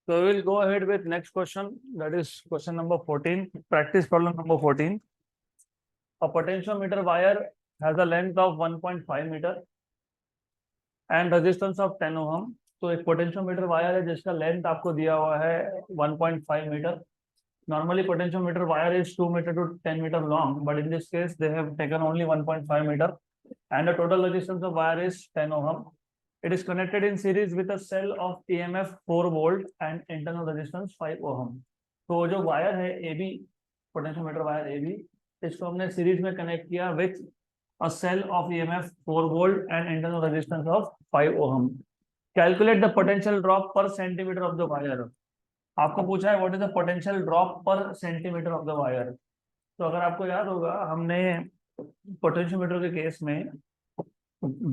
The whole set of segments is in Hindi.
So we will go ahead with next question. That is question number 14. Practice problem number 14. A potentiometer wire has a length of 1.5 meter and resistance of 10 ohm. तो एक पोटेंशियोमीटर वायर है जिसका लेंथ आपको दिया हुआ है 1.5 metre. Normally potentiometer wire is 2 meter to 10 meter long, but in this case they have taken only 1.5 meter and the total resistance of wire is 10 ohm. It is connected in series with a cell of EMF 4 volt and internal resistance 5 ohm. तो जो वायर है AB, पोटेंशियोमीटर वायर AB, इसको हमने सीरीज में कनेक्ट किया with a cell of EMF 4 volt and internal resistance of 5 ohm. Calculate the potential drop per centimeter of the wire. आपको पूछा है what is the potential drop per centimetre of the wire. तो अगर आपको याद होगा हमने पोटेंशियोमीटर के केस में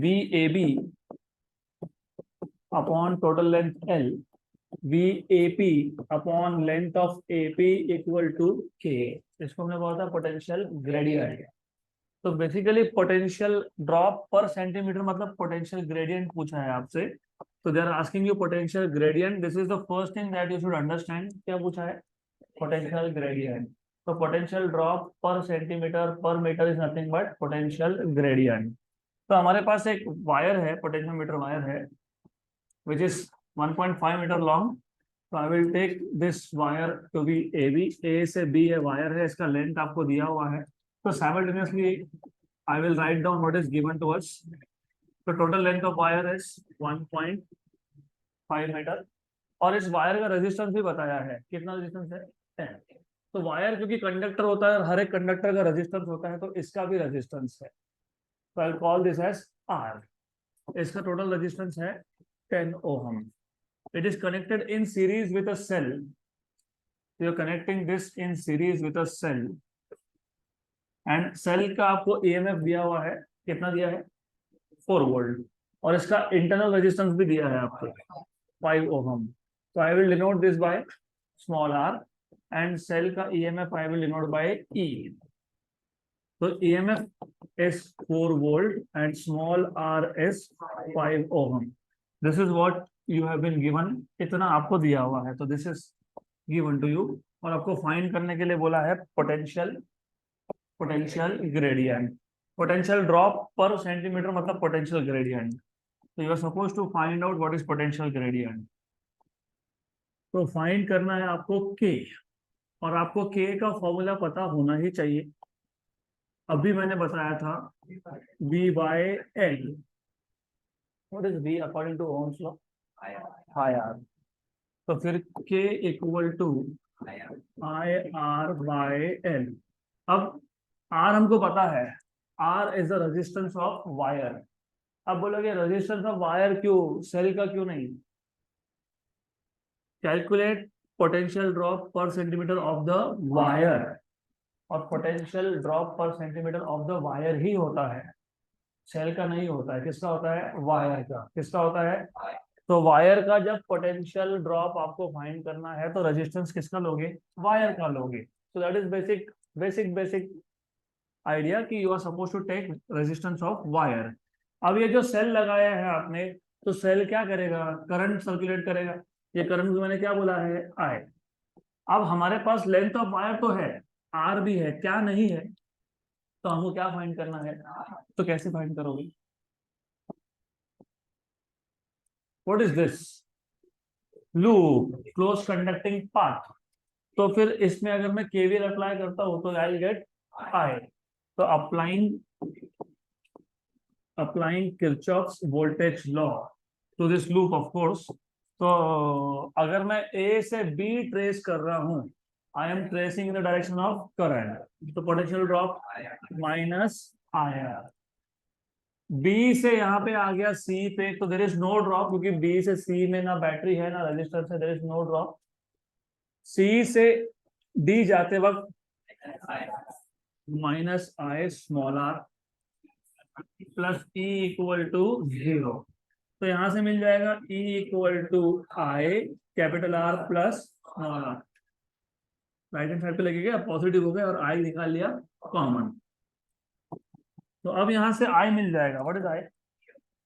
VAB upon total length L, VAP upon length of AP equal to K, इसको हमने बोला था पोटेंशियल ग्रेडियंट. तो basically potential drop per centimetre मतलब पोटेंशियल ग्रेडियंट पूछा है आपसे. तो they are asking you potential gradient. This is the first thing that you should understand. क्या पूछा है? Potential gradient. तो potential drop per centimetre per metre is nothing but potential gradient. तो हमारे पास एक वायर है, पोटेंशियोमीटर वायर है विच इज 1.5 मीटर लॉन्ग. तो I will take this wire to be AB. A से B है वायर है, इसका लेंथ आपको दिया हुआ है. तो simultaneously I will write down what is given to us. तो total length of wire is 1.5 metre और इस वायर का रेजिस्टेंस भी बताया है. कितना रेजिस्टेंस है? 10. तो वायर क्योंकि कंडक्टर होता है और हर एक कंडक्टर का रेजिस्टेंस होता है तो इसका भी रेजिस्टेंस है. तो I call this as R. इसका टोटल रेजिस्टेंस है 10 ohm. It is connected in series with a cell. You are connecting this in series with a cell and cell का आपको EMF दिया हुआ है. कितना दिया है? 4 वोल्ट. और इसका इंटरनल रेजिस्टेंस भी दिया है आपको 5 ओहम. तो I will denote this by small r and cell का EMF I will denote by E. तो EMF is 4 volt and small r is 5 ohm. This is what you have been given. इतना आपको दिया हुआ है. तो this is given to you और आपको फाइंड करने के लिए बोला है potential gradient. Potential drop per centimetre मतलब पोटेंशियल ग्रेडियंट. तो you are suppose to find out what is potential gradient. तो फाइंड करना है आपको K और आपको K का फॉर्मूला पता होना ही चाहिए. अभी मैंने बताया था V by L. What is V according to Ohm's law? IR. तो फिर K equal to IR by L. अब R हमको पता है, R is the resistance of wire. अब बोलोगे रेजिस्टेंस ऑफ वायर क्यों, सेल का क्यों नहीं? Calculate potential drop per centimetre of the wire. और potential drop per centimetre of the wire ही होता है, सेल का नहीं होता है. किसका होता है? वायर का. किसका होता है? तो वायर का जब पोटेंशियल ड्रॉप आपको फाइंड करना है तो रेजिस्टेंस किसका लोगे? वायर का लोगे. So that is basic idea कि you are suppose to take resistance of wire. अब ये जो सेल लगाया है आपने, तो सेल क्या करेगा? करंट सर्कुलेट करेगा. ये करंट मैंने क्या बोला है? I. अब हमारे पास लेंथ ऑफ वायर तो है, R भी है, क्या नहीं है? तो हमको क्या फाइंड करना है? तो कैसे फाइंड करोगे? What is this? Loop, close conducting path. तो फिर इसमें अगर मैं KVL अप्लाई करता हूं तो आई विल गेट I. तो applying Kirchhoff's voltage law to this loop of course. तो अगर मैं A से B ट्रेस कर रहा हूं, I am tracing in the direction of current. तो potential drop minus IR. B से यहाँ पे आ गया C पे, तो देयर इज नो ड्रॉप क्योंकि B से C में ना बैटरी है ना रजिस्टर है. There is no drop. C से D जाते वक्त minus I small r plus E equal to 0. तो यहां से मिल जाएगा E equal to I capital R plus small r. Right hand side पे लगेगा, पॉजिटिव हो गया और I निकाल लिया कॉमन. तो अब यहां से I मिल जाएगा. What is I?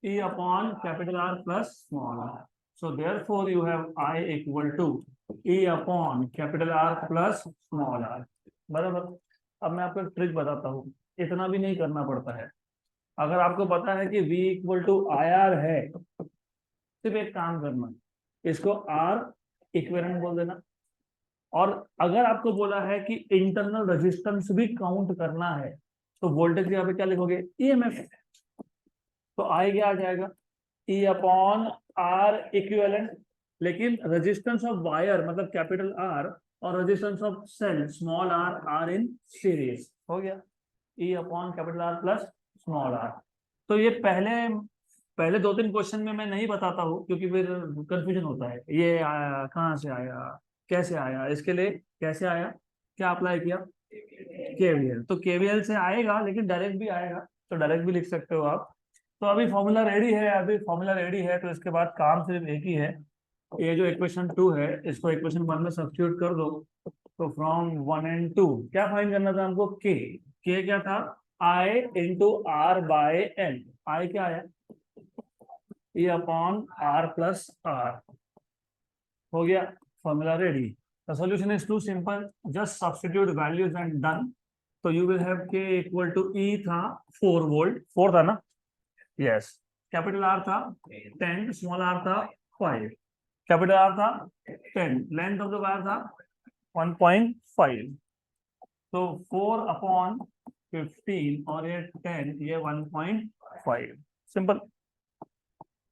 E upon capital R plus small r. So therefore you have I equal to E upon capital R plus small r. बराबर। अब मैं आपको एक ट्रिक बताता हूँ, इतना भी नहीं करना पड़ता है। अगर आपको पता है कि V equal to I R है, सिर्फ एक काम करना, इसको R इक्विवेलेंट बोल देना। और अगर आपको बोला है कि इंटरनल रेजिस्टेंस भी काउंट करना है, तो वोल्टेज यहाँ पे क्या लिखोगे? ईएमएफ। तो आई क्या आ जाएगा? E upon R equivalent. लेकिन रेजिस्टेंस ऑफ वायर मतलब कैपिटल R और resistance of cell small r are in series. हो गया E upon capital R plus small r। तो ये पहले 2-3 क्वेश्चन में मैं नहीं बताता हूँ, क्योंकि फिर कंफ्यूजन होता है, ये आया कहाँ से आया, कैसे आया। इसके लिए कैसे आया, क्या अप्लाई किया? केवीएल। तो केवीएल से आएगा, लेकिन डायरेक्ट भी आएगा, तो डायरेक्ट भी लिख सकते हो आप। तो अभी फॉर्मूला रेडी है, तो इसके बाद काम सिर्फ एक ही है। ये जो इक्वेशन 2 है, इसको इक्वेशन 1 में सब्स्टिट्यूट कर दो। तो फ्रॉम 1 and 2 क्या फाइंड करना था हमको? के क्या था? I into R by L. I क्या है? E upon R plus R. हो गया, formula ready. The solution is too simple, just substitute values and done. तो you will have K equal to E था 4 वोल्ट, 4 था ना? यस। कैपिटल आर था 10, स्मॉल r था 5। कैपिटल आर था 10, लेंथ ऑफ द वायर था 1.5। तो 4 अपॉन 15 और ये 10, ये 1.5। सिंपल,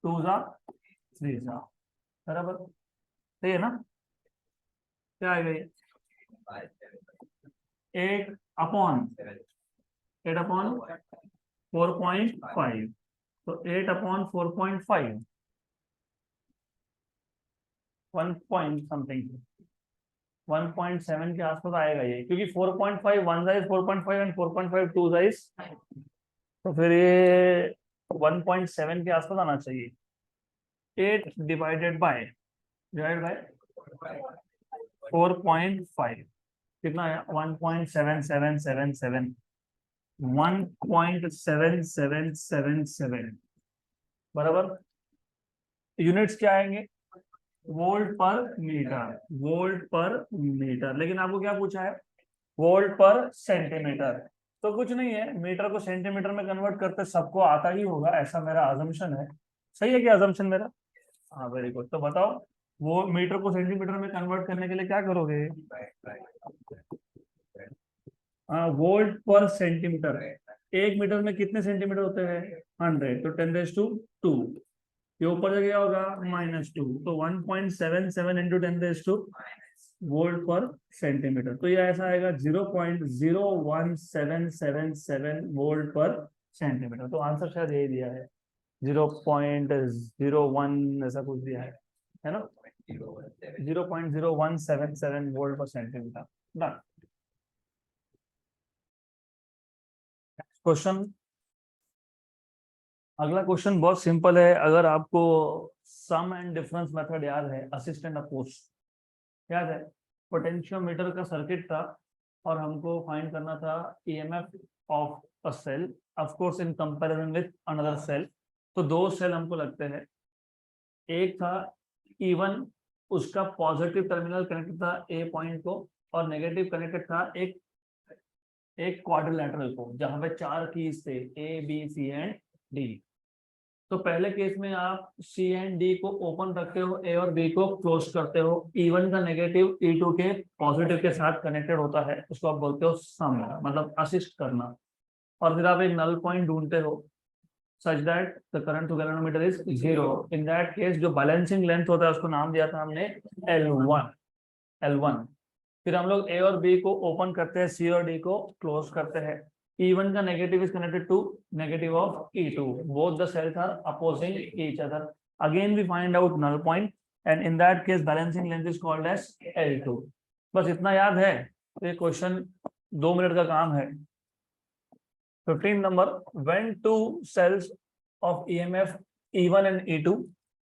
2 जा 3 जा, बराबर। सही है ना? क्या आएगा ये? 8 अपॉन 4.5। तो 8 अपॉन 4.5 1 पॉइंट समथिंग 1.7 के आसपास आएगा ये, क्योंकि 4.5 one size 4.5 and 4.5 two size, तो फिर ये 1.7 के आसपास आना चाहिए। 8 डिवाइडेड बाय 4.5 कितना है? 1.7777 1.7777 बराबर। यूनिट्स क्या आएंगे? वोल्ट पर मीटर। लेकिन आपको क्या पूछा है? वोल्ट पर सेंटीमीटर। तो कुछ नहीं है, मीटर को सेंटीमीटर में कन्वर्ट करते सबको आता ही होगा, ऐसा मेरा अजम्पशन है। सही है क्या अजम्पशन मेरा? हाँ, वेरी गुड। तो बताओ, वो मीटर को सेंटीमीटर में कन्वर्ट करने के लिए क्या करोगे? वोल्ट पर सेंटीमीटर। 1 मीटर में कितने सेंटीमीटर होते हैं? 100। तो 10⁻²। ये ऊपर से क्या होगा? -2। तो 1.77 इंटू 10⁻² वोल्ट पर सेंटीमीटर। तो ये ऐसा आएगा 0.01777 वोल्ट पर सेंटीमीटर। तो आंसर शायद यही दिया है, 0.01 ऐसा कुछ दिया है ना? 0.0177 वोल्ट पर सेंटीमीटर। डन। क्वेश्चन, अगला क्वेश्चन बहुत सिंपल है। अगर आपको सम एंड डिफरेंस मेथड याद है, असिस्टेंट अपोज याद है, पोटेंशियोमीटर का सर्किट था और हमको फाइंड करना था EMF of a cell, of course in comparison with another cell. तो 2 सेल हमको लगते हैं, एक था E1, उसका पॉजिटिव टर्मिनल कनेक्टेड था ए पॉइंट को, और नेगेटिव कनेक्टेड था एक क्वाड्रिलेटरल को, जहां पे 4 कीज थे A B C and D. तो पहले केस में आप सी एंड डी को ओपन रखते हो, ए और बी को क्लोज करते हो। E1 का नेगेटिव E2 के पॉजिटिव के साथ कनेक्टेड होता है, उसको आप बोलते हो सम, मतलब असिस्ट करना। और फिर आप एक नल पॉइंट ढूंढते हो such that the current to galvanometer is 0. In that case जो बैलेंसिंग लेंथ होता है उसको नाम दिया था हमने L1। फिर हम लोग ए और बी को ओपन करते हैं, सी और डी को क्लोज करते हैं। E1 का negative is connected to negative of E2, both the cells are opposing each other. Again we find out null point and in that case balancing length is called as L2। बस इतना याद है तो ये क्वेश्चन 2 मिनट का काम है। 15 number, when 2 cells of EMF E1 and E2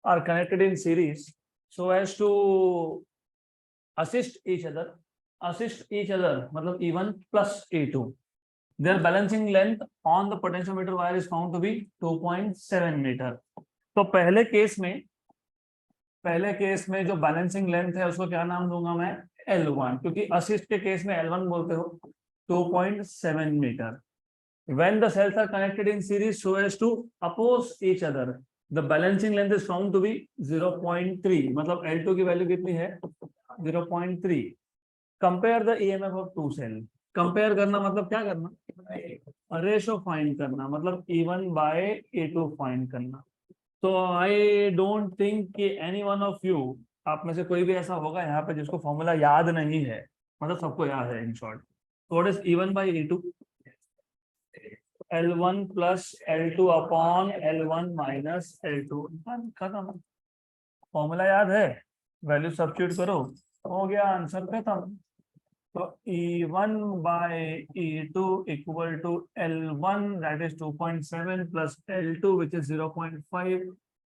are connected in series so as to assist each other मतलब E1 plus E2, their balancing length on the potentiometer wire is found to be 2.7 meter। तो पहले केस में पहले केस में जो बैलेंसिंग लेंथ है उसको क्या नाम दूंगा मैं, L1, क्योंकि असिस्ट के केस में L1 बोलते हो 2.7 metre. When the cells are connected in series so as to oppose each other, the balancing length is found to be 0.3, मतलब L2 की वैल्यू कितनी है 0.3। Compare the EMF of two cell, compare करना मतलब क्या करना, रेशो फाइंड करना, मतलब E1 बाय E2 फाइंड करना। तो आई डोंट थिंक कि एनी वन ऑफ यू, आप में से कोई भी ऐसा होगा यहाँ पे जिसको फॉर्मूला याद नहीं है, मतलब सबको याद है in short. What is E1 by E2, L1 plus L2 upon L1 minus L2, खत्म। फॉर्मूला याद है, वैल्यू सब्स्टिट्यूट करो, हो गया आंसर खत्म। तो E1 by E2 equal to L1 that is 2.7 plus L2 which is 0.5,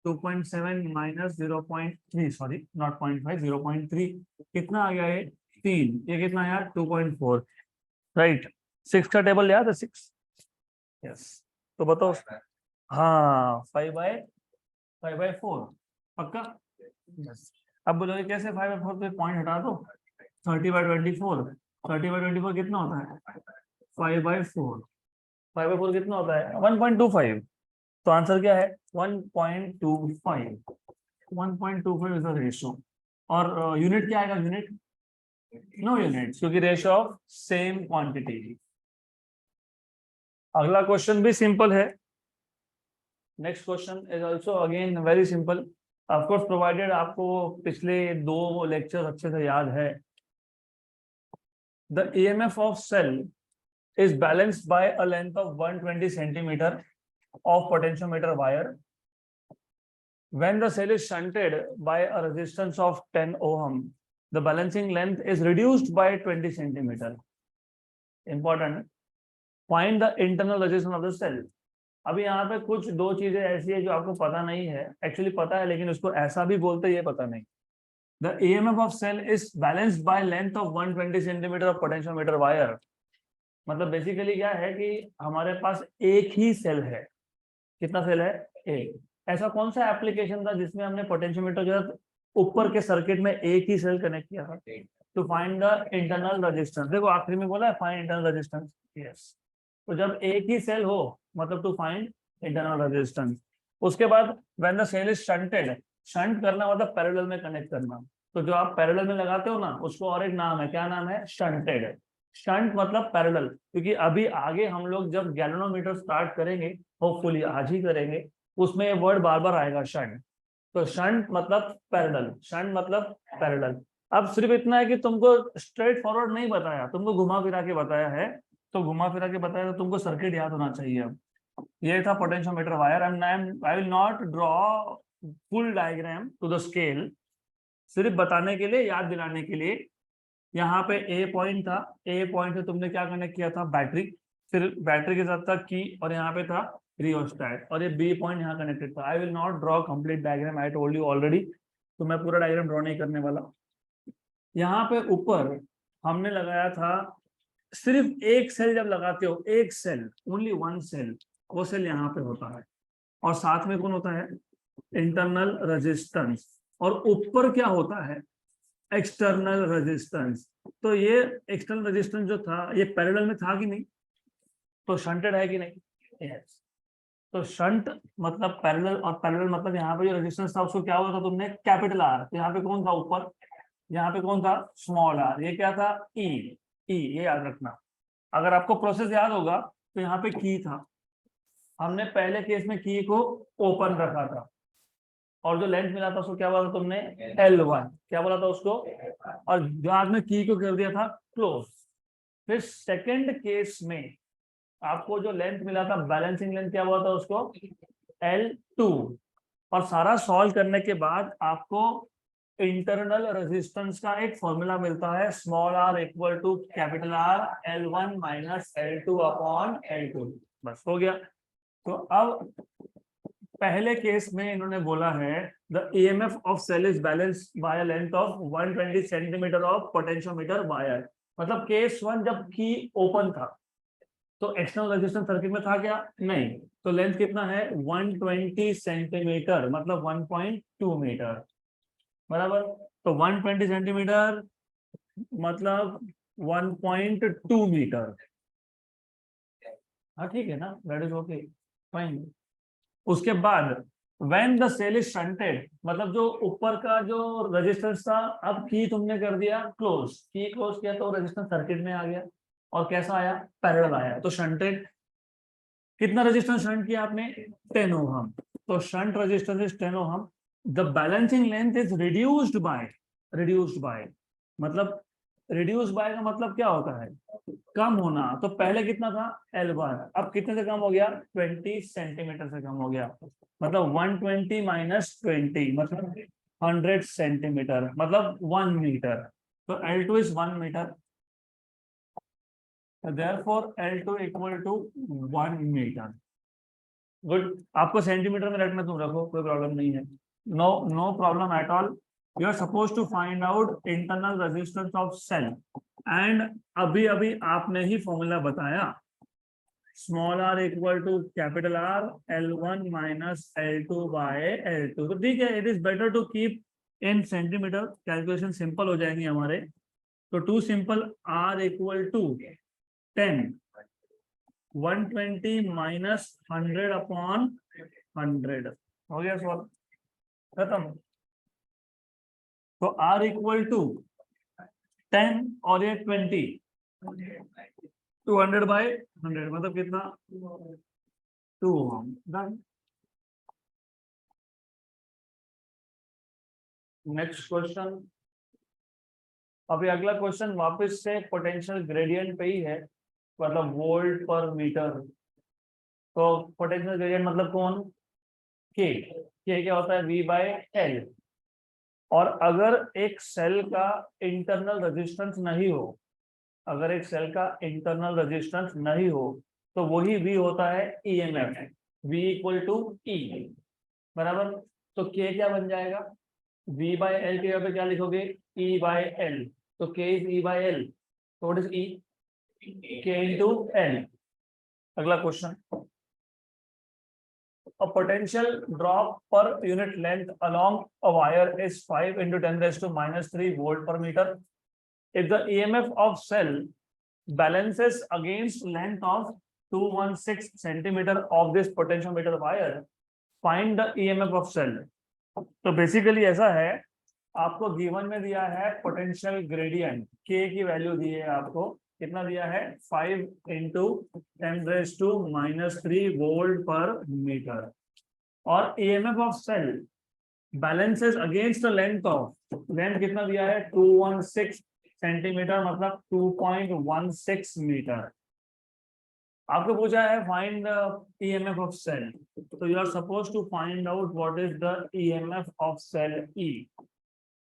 2.7 minus 0.3, sorry not 0.5, 0.3, कितना आ गया ये 3, ये कितना आया 2.4, राइट। 6 का टेबल याद है, 6, यस। तो बताओ, हाँ 5/4 पक्का, यस। अब बोलोगे कैसे 5/4, तो पॉइंट हटा दो, 30/24, 30/24 कितना होता है 5/4, 5/4 कितना होता है 1.25, तो आंसर क्या है 1.25, 1.25 इज द रेशियो। और यूनिट क्या आएगा, यूनिट नो यूनिट, क्योंकि रेशियो ऑफ सेम क्वांटिटी। अगला क्वेश्चन भी सिंपल है, next question is also again very simple, of course provided आपको पिछले 2 लेक्चर अच्छे से याद है। The EMF of cell is balanced by a length of 120 centimeter of potentiometer wire. When the cell is shunted by a resistance of 10 ohm, the balancing length is reduced by 20 centimeter. Important. Find the internal resistance of the cell. अभी यहाँ पे कुछ 2 चीजें ऐसी है जो आपको पता नहीं है, एक्चुअली पता है लेकिन उसको ऐसा भी बोलते ये पता नहीं। The EMF of cell is balanced by length of 120 centimeter of potentiometer wire. मतलब बेसिकली क्या है कि हमारे पास एक ही सेल है, कितना सेल है, एक। ऐसा कौन सा एप्लीकेशन था जिसमें हमने पोटेंशियोमीटर जो है ऊपर के सर्किट में एक ही सेल कनेक्ट किया था, to find the internal resistance. देखो आखिरी में बोला है फाइंड इंटरनल रेजिस्टेंस, यस। तो जब एक ही सेल हो मतलब टू फाइंड इंटरनल रेजिस्टेंस। उसके बाद when the cell is shunted, shunt करना मतलब पैरेलल में कनेक्ट करना, तो जो आप पैरेलल में लगाते हो ना उसको और एक नाम है, क्या नाम है, शंटेड। शंट मतलब पैरेलल, क्योंकि अभी आगे हम लोग जब गैल्वेनोमीटर स्टार्ट करेंगे, होपफुली आज ही करेंगे, उसमें ये वर्ड बार बार आएगा शंट। तो शंट मतलब पैरेलल, शंट मतलब पैरेलल। अब सिर्फ इतना है कि तुमको स्ट्रेट फॉरवर्ड नहीं बताया, तुमको घुमा फिरा के बताया है, तो घुमा फिरा के बताया तो तुमको सर्किट याद होना चाहिए। अब ये था potentiometer wire, I will not draw full diagram to the scale, सिर्फ बताने के लिए, याद दिलाने के लिए। यहाँ पे ए पॉइंट था, ए पॉइंट से तुमने क्या कनेक्ट किया था, बैटरी, फिर बैटरी के साथ था की, और यहाँ पे था रियोस्टेट, और ये बी पॉइंट यहाँ कनेक्टेड था। आई will not draw complete diagram, I told you already, तो मैं पूरा डायग्राम ड्रॉ नहीं करने वाला। यहाँ पे ऊपर हमने लगाया था, सिर्फ एक सेल जब लगाते हो, एक सेल, ओनली वन सेल, वो सेल यहाँ पे होता है, और साथ में कौन होता है, इंटरनल रेजिस्टेंस, और ऊपर क्या होता है, एक्सटर्नल रेजिस्टेंस। तो ये एक्सटर्नल रेजिस्टेंस जो था ये पैरेलल में था कि नहीं, तो शंटेड है कि नहीं, यस। तो शंट मतलब पैरेलल, और पैरेलल मतलब यहाँ पे जो रेजिस्टेंस था उसको क्या हुआ था तुमने, कैपिटल आर, तो यहाँ पे कौन था ऊपर, यहाँ पे कौन था, स्मॉल आर, ये क्या था, ई, ई, ये याद रखना। अगर आपको प्रोसेस याद होगा तो यहाँ पे की था, हमने पहले केस में की को ओपन रखा था, और जो लेंथ मिला था उसको क्या बोला था तुमने, L1, क्या बोला था उसको, और बाद में की को कर दिया था क्लोज। फिर सेकंड केस में आपको जो लेंथ मिला था, बैलेंसिंग लेंथ, क्या बोला था उसको, L2, और सारा सॉल्व करने के बाद आपको इंटरनल रेजिस्टेंस का एक फॉर्मूला मिलता है, small r equal to capital R, L1 minus L2 upon L2, बस हो गया। तो अब पहले केस में इन्होंने बोला है the EMF of cell is balance by length of 120 centimetre of potentiometer wire. मतलब केस 1 जब की ओपन था तो एक्सटर्नल रेजिस्टेंस सर्किट में था क्या, नहीं, तो लेंथ कितना है 120 सेंटीमीटर, मतलब 1.2 मीटर। बराबर। तो 120 सेंटीमीटर मतलब 1.2 मीटर। हाँ ठीक है ना, दैट इज ओके, फाइन। उसके बाद when the cell is shunted, मतलब जो ऊपर का जो रेजिस्टेंस था, अब की तुमने कर दिया क्लोज, की क्लोज किया तो रेजिस्टेंस सर्किट में आ गया, और कैसा आया, पैरेलल आया। तो शंटेड, कितना रेजिस्टेंस शंट किया आपने, 10 ओहम। तो shunt resistance is 10 ohm. The balancing length is reduced by मतलब रिड्यूस बाय का मतलब क्या होता है, कम होना। तो पहले कितना था, L1, अब कितने से कम हो गया, 20 सेंटीमीटर से कम हो गया। मतलब 120 माइनस 20 मतलब 100 सेंटीमीटर, मतलब 1 मीटर। तो L2 is 1 metre, therefore L2 equal to 1 metre. Good, आपको सेंटीमीटर में रखना तुम रखो, कोई प्रॉब्लम नहीं है, no no problem at all. You are suppose to find out internal resistance of cell, and अभी अभी आपने ही फॉर्मूला बताया, small r equal to capital R, L1 minus L2 by L2। तो ठीक है, it is better to keep in centimetre, calculation simple हो जाएंगे हमारे। तो too simple, R equal to 10, 120 minus 100 upon 100, हो गया सवाल खत्म। तो R इक्वल टू 10 और ये 20, 200 बाय 100 मतलब कितना, 2 ओम। डन। Next question. अभी अगला क्वेश्चन वापस से पोटेंशियल ग्रेडियंट पे ही है, मतलब वोल्ट पर मीटर। तो पोटेंशियल ग्रेडियंट मतलब कौन, के क्या होता है, V बाय L। और अगर एक सेल का इंटरनल रेजिस्टेंस नहीं हो, अगर एक सेल का इंटरनल रेजिस्टेंस नहीं हो, तो वही V होता है EMF, V equal to E, बराबर। तो K क्या बन जाएगा, V बाय L के यहाँ पे क्या लिखोगे, E बाय L। तो K is E by L, तो what is E, K into L। अगला question, a potential drop per unit length along a wire is 5 into 10 raised to minus 3 volt per meter. If the EMF of cell balances against length of 216 centimeter of this potentiometer wire, find the EMF of cell. तो बेसिकली ऐसा है, आपको गिवन में दिया है पोटेंशियल ग्रेडियंट, के की वैल्यू दी है आपको, कितना दिया है, 5 into 10 raise to minus 3 volt पर मीटर, और EMF of cell balances against the length of, length कितना दिया है, 216 सेंटीमीटर मतलब 2.16 मीटर। आपको पूछा है find the EMF of cell, तो you are suppose to find out what is the EMF of cell E।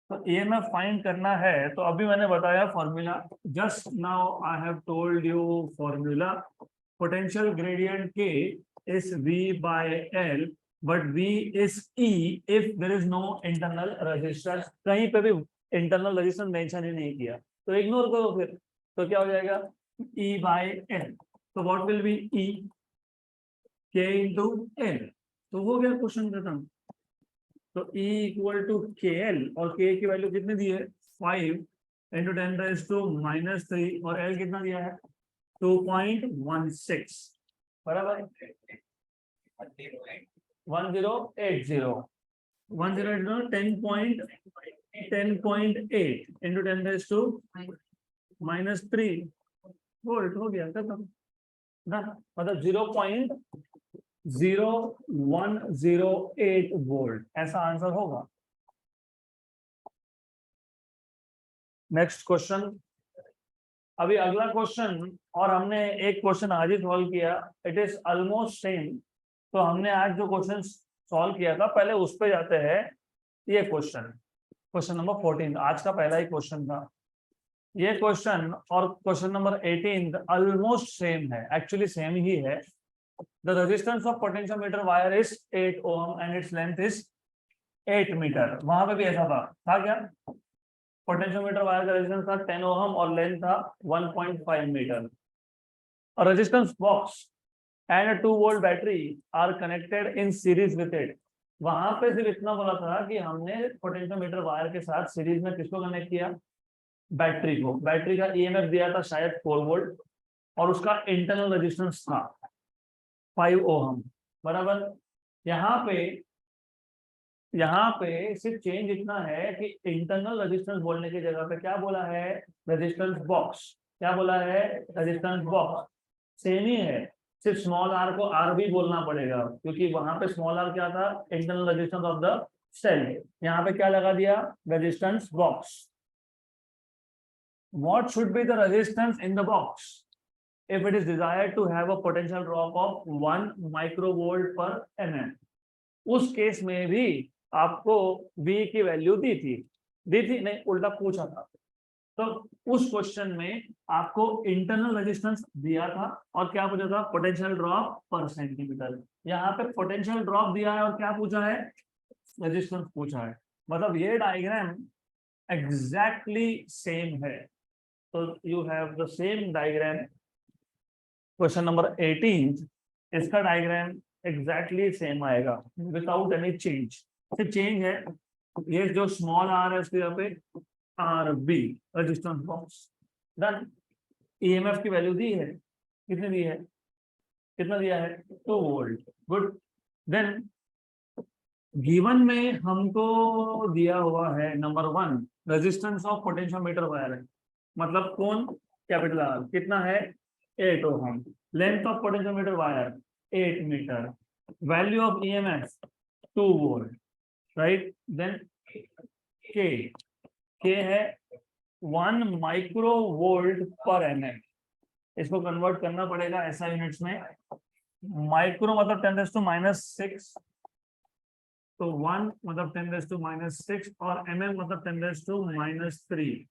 तो EMF फाइंड करना है, तो अभी मैंने बताया formula, just now I have told you formula, potential gradient K is V by L, but V is E if there is no internal resistance. कहीं पे भी इंटरनल रेजिस्टेंस मेंशन ही नहीं किया, तो इग्नोर करो फिर। तो क्या हो जाएगा, E बाय L। तो what will be E, K into L। तो हो गया क्वेश्चन खत्म। तो E इक्वल टू KL, और K की वैल्यू कितनी दी है, 5 इंटू 10 रेज टू माइनस 3, और L कितना दिया है, 2.16, बराबर 1080, 10.8 into 10 raise to minus 3 volt, हो गया खत्म ना, मतलब 0.0108 वोल्ट, ऐसा आंसर होगा। Next question. अभी अगला क्वेश्चन, और हमने एक क्वेश्चन आज ही सॉल्व किया, इट इज ऑलमोस्ट सेम। तो हमने आज जो क्वेश्चन सॉल्व किया था, पहले उस पे जाते हैं। ये क्वेश्चन, क्वेश्चन नंबर 14 आज का पहला ही क्वेश्चन था। ये क्वेश्चन और क्वेश्चन नंबर 18 ऑलमोस्ट सेम है, एक्चुअली सेम ही है। The resistance of potentiometer wire is 8 ohm and its length is 8 metre. वहां पे भी ऐसा था क्या, पोटेंशियोमीटर वायर का रेजिस्टेंस था 10 ओम और लेंथ था 1.5 metre. A resistance box and a 2 volt battery are connected in series with it. वहां पे सिर्फ इतना बोला था कि हमने पोटेंशियोमीटर वायर के साथ सीरीज में किसको कनेक्ट किया, बैटरी को। बैटरी का ईएमएफ दिया था शायद 4 वोल्ट और उसका इंटरनल रेजिस्टेंस था 5 ओहम, बराबर। यहाँ पे यहाँ पे सिर्फ चेंज इतना है कि इंटरनल रेजिस्टेंस बोलने की जगह पे क्या बोला है, रेजिस्टेंस बॉक्स। क्या बोला है, रेजिस्टेंस बॉक्स। सेम ही है, सिर्फ स्मॉल आर को आर भी बोलना पड़ेगा क्योंकि वहां पे स्मॉल आर क्या था, internal resistance of the cell. यहाँ पे क्या लगा दिया, resistance box. What should be the resistance in the box if it is desired to have a potential drop of 1 microvolt per mm? उस केस में भी आपको V की वैल्यू दी थी नहीं, उल्टा पूछा था। तो उस क्वेश्चन में आपको इंटरनल रेजिस्टेंस दिया था और क्या पूछा था, पोटेंशियल ड्रॉप पर सेंटीमीटर। यहाँ पे पोटेंशियल ड्रॉप दिया है और क्या पूछा है, रेजिस्टेंस पूछा है। मतलब ये डायग्राम एग्जैक्टली सेम है। So you have the same diagram. Question number 18, इसका डायग्राम एग्जैक्टली सेम आएगा विदाउट एनी चेंज। सिर्फ चेंज है ये जो स्मॉल आर है उसके यहाँ पे R B resistance box. Done. EMF की वैल्यू दी है, कितनी दी है, कितना दिया है, 2 वोल्ट। गुड। देन गिवन में हमको दिया हुआ है number 1 resistance of potentiometer wire है, मतलब कौन, कैपिटल आर, कितना है, 8 ohm. Length of potentiometer wire 8 metre. Value of EMF 2 volt, right. Then K है 1 माइक्रो वोल्ट पर एमएम। इसको कन्वर्ट करना पड़ेगा ऐसा यूनिट्स में। माइक्रो मतलब 10⁻⁻⁶, तो 1 मतलब 10⁻⁻⁶ और एमएम मतलब 10⁻⁻3,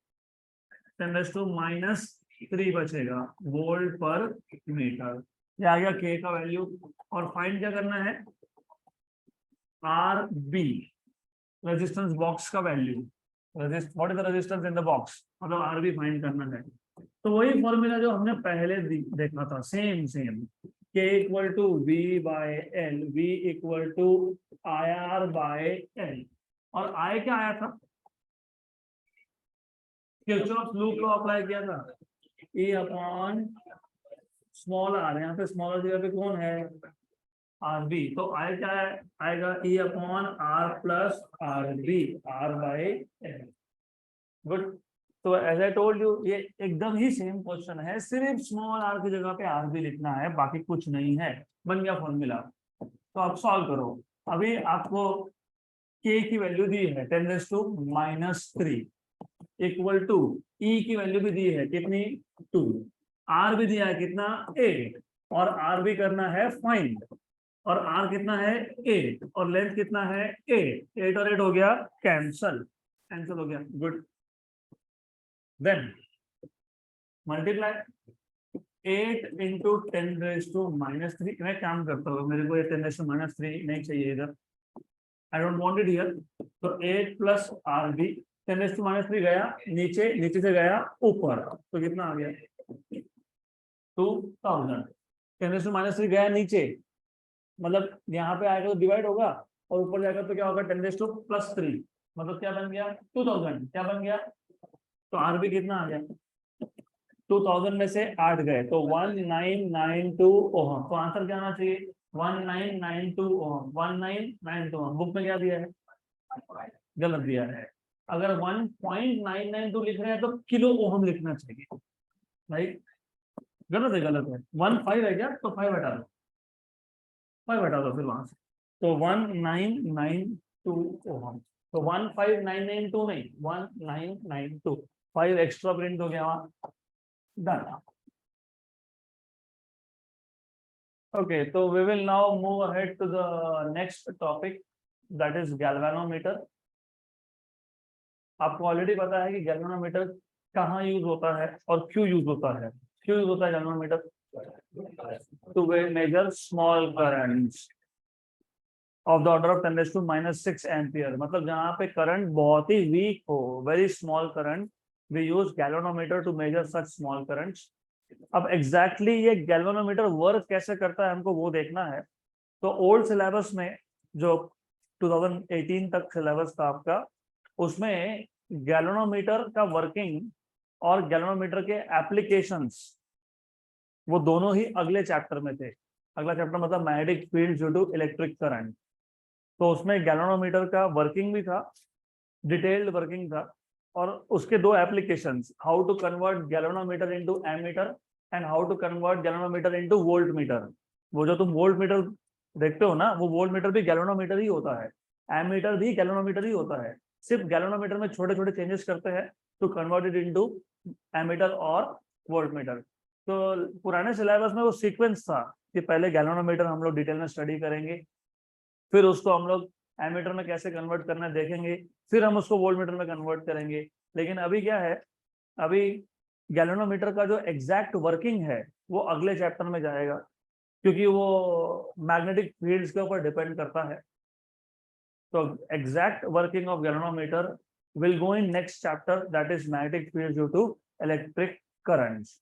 10⁻⁻3 बचेगा वोल्ट पर मीटर। ये आ गया के का वैल्यू। और फाइंड क्या करना है, आर बी रेजिस्टेंस बॉक्स का value. What is the resistance in the box, मतलब आर बी फाइंड करना है। तो वही फॉर्मूला जो हमने पहले देखा था, same same. K equal to V by L, V equal to I R by L. और आई क्या आया था, किरचॉफ लूप को अप्लाई किया था, E अपॉन स्मॉल आर। यहाँ पे स्मॉल आर जगह पे कौन है, आर बी। तो आई क्या आएगा, E upon R plus R B, R by L. Good. तो एज आई टोल्ड यू ये एकदम ही सेम क्वेश्चन है, सिर्फ स्मॉल आर की जगह पे आर बी लिखना है, बाकी कुछ नहीं है। बन गया फॉर्मूला। तो आप सॉल्व करो। अभी आपको के की वैल्यू दी है 10⁻⁻³ इक्वल टू ई की वैल्यू भी दी है कितनी, 2। आर भी दिया है कितना, 8। और आर भी करना है फाइंड। और आर कितना है, 8। और लेंथ कितना है, 8। 8 और 8 हो गया कैंसल, कैंसल हो गया। गुड। Then multiply 8 into 10⁻⁻3। मैं काम करता हूँ, मेरे को ये 10⁻⁻3 नहीं चाहिए इधर, I don't want it here. तो 8 प्लस आर बी, 10⁻⁻3 गया नीचे, नीचे से गया ऊपर, तो कितना आ गया, 2000। 10⁻³ गया नीचे, मतलब यहाँ पे आएगा तो डिवाइड होगा, और ऊपर जाएगा तो क्या होगा, 10⁻+3, मतलब क्या बन गया, 2000। क्या बन गया, तो आर बी कितना आ गया, 2000 में से 8 गए तो 1992 ओहम। तो आंसर क्या आना चाहिए, 1992 ओहम, 1992 ओहम। बुक में क्या दिया है, गलत दिया है। अगर 1.992 लिख रहे हैं तो किलो ओहम लिखना चाहिए, राइट। गलत है, गलत है। 15 है क्या, तो 5 हटा दो, 5 हटा दो फिर वहां से। तो 1992 ओहम, तो 15992 नहीं, 1992। 5 एक्स्ट्रा प्रिंट हो गया वहां। Done. Okay, so we will now move ahead to the next topic, that is galvanometer. आपको ऑलरेडी पता है कि गैल्वेनोमीटर कहाँ यूज होता है और क्यों यूज होता है। क्यों यूज होता है galvanometer, to measure small currents of the order of 10⁻⁻6 ampere. मतलब जहाँ पे करंट बहुत ही वीक हो, very small current, we use galvanometer to measure such small currents. अब एग्जैक्टली ये गैल्वेनोमीटर वर्क कैसे करता है हमको वो देखना है। तो ओल्ड सिलेबस में जो 2018 तक सिलेबस था आपका, उसमें गैल्वेनोमीटर का वर्किंग और गैल्वेनोमीटर के एप्लीकेशंस वो दोनों ही अगले चैप्टर में थे। अगला चैप्टर मतलब magnetic field due to electric current. तो उसमें गैल्वेनोमीटर का वर्किंग भी था, डिटेल्ड वर्किंग था, और उसके दो applications, how to convert galvanometer into ammeter and how to convert galvanometer into volt meter. वो जो तुम वोल्ट मीटर देखते हो ना, वो वोल्ट मीटर भी गैल्वेनोमीटर ही होता है, एमीटर भी गैल्वेनोमीटर ही होता है। सिर्फ गैल्वेनोमीटर में छोटे छोटे चेंजेस करते हैं to convert it into ammeter और वोल्ट मीटर। तो पुराने सिलेबस में वो सीक्वेंस था कि पहले गैल्वेनोमीटर हम लोग डिटेल में स्टडी करेंगे, फिर उसको हम लोग एमीटर में कैसे कन्वर्ट करना है देखेंगे, फिर हम उसको वोल्ट मीटर में कन्वर्ट करेंगे। लेकिन अभी क्या है, अभी गैल्वेनोमीटर का जो एग्जैक्ट वर्किंग है वो अगले चैप्टर में जाएगा, क्योंकि वो मैग्नेटिक फील्ड्स के ऊपर डिपेंड करता है। तो exact working of galvanometer will go in next chapter, that is magnetic field due to electric currents.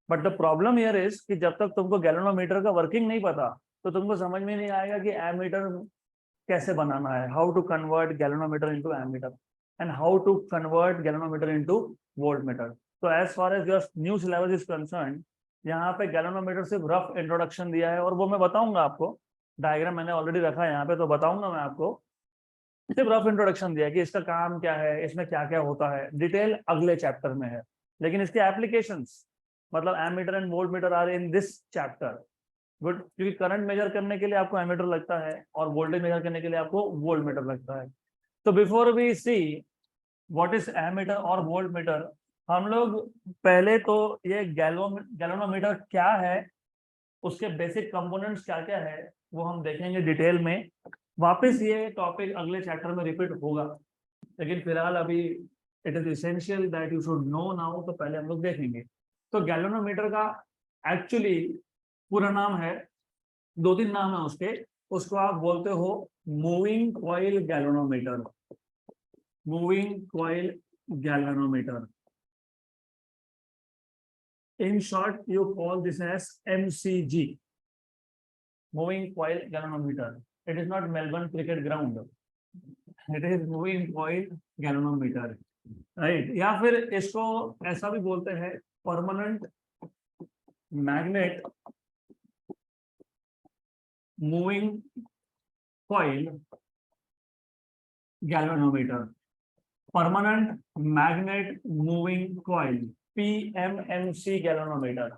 But the problem here is कि जब तक तुमको गैल्वेनोमीटर का वर्किंग नहीं पता तो तुमको समझ में नहीं आएगा कि एमीटर कैसे बनाना है, how to convert galvanometer into ammeter and how to convert galvanometer into voltmeter. तो as far as your new syllabus is concerned, यहाँ पे गैल्वेनोमीटर सिर्फ रफ इंट्रोडक्शन दिया है, और वो मैं बताऊंगा आपको, डायग्राम मैंने ऑलरेडी रखा है यहाँ पे, तो बताऊंगा मैं आपको। सिर्फ रफ इंट्रोडक्शन दिया है कि इसका काम क्या है, इसमें क्या क्या होता है, डिटेल अगले चैप्टर में है। लेकिन इसके एप्लीकेशंस मतलब ammeter and voltmeter are in this chapter. Good, क्योंकि करंट मेजर करने के लिए आपको एमीटर लगता है और वोल्टेज मेजर करने के लिए आपको वोल्टमीटर लगता है। तो before we see what is ammeter और वोल्टमीटर, हम लोग पहले तो ये गैल्वेनोमीटर क्या है, उसके बेसिक कंपोनेंट्स क्या क्या है, वो हम देखेंगे डिटेल में। वापस ये टॉपिक अगले चैप्टर में रिपीट होगा, लेकिन फिलहाल अभी it is essential that you should know now, तो पहले हम लोग देखेंगे। तो गैल्वेनोमीटर का एक्चुअली पूरा नाम है, दो तीन नाम है उसके, उसको आप बोलते हो moving coil galvanometer, moving coil galvanometer. In short, you call this as MCG, moving coil galvanometer. It is not Melbourne cricket ground. It is moving coil galvanometer, right? या फिर इसको ऐसा भी बोलते हैं permanent magnet moving coil galvanometer, permanent magnet moving coil PMMC galvanometer.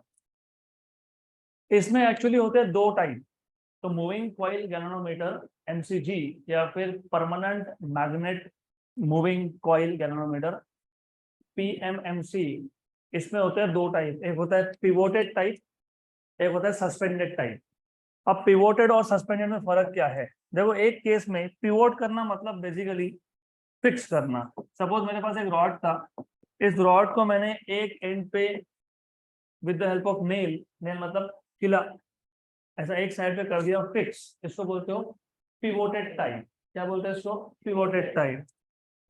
इसमें एक्चुअली होते हैं दो टाइप, तो मूविंग कॉइल गैल्वेनोमीटर MCG या फिर permanent magnet moving coil galvanometer PMMC, इसमें होते हैं दो टाइप, एक होता है पिवोटेड टाइप, एक होता है सस्पेंडेड टाइप। अब पिवोटेड और सस्पेंडेड में फर्क क्या है? देखो, एक केस में पिवोट करना मतलब बेसिकली फिक्स करना। सपोज मेरे पास एक रॉड था, इस रॉड को मैंने एक एंड पे with the help of nail, nail मतलब किला, ऐसा एक साइड पे कर दिया फिक्स, इसको बोलते हो पिवोटेड टाइप। क्या बोलते हैं इसको? Pivoted type.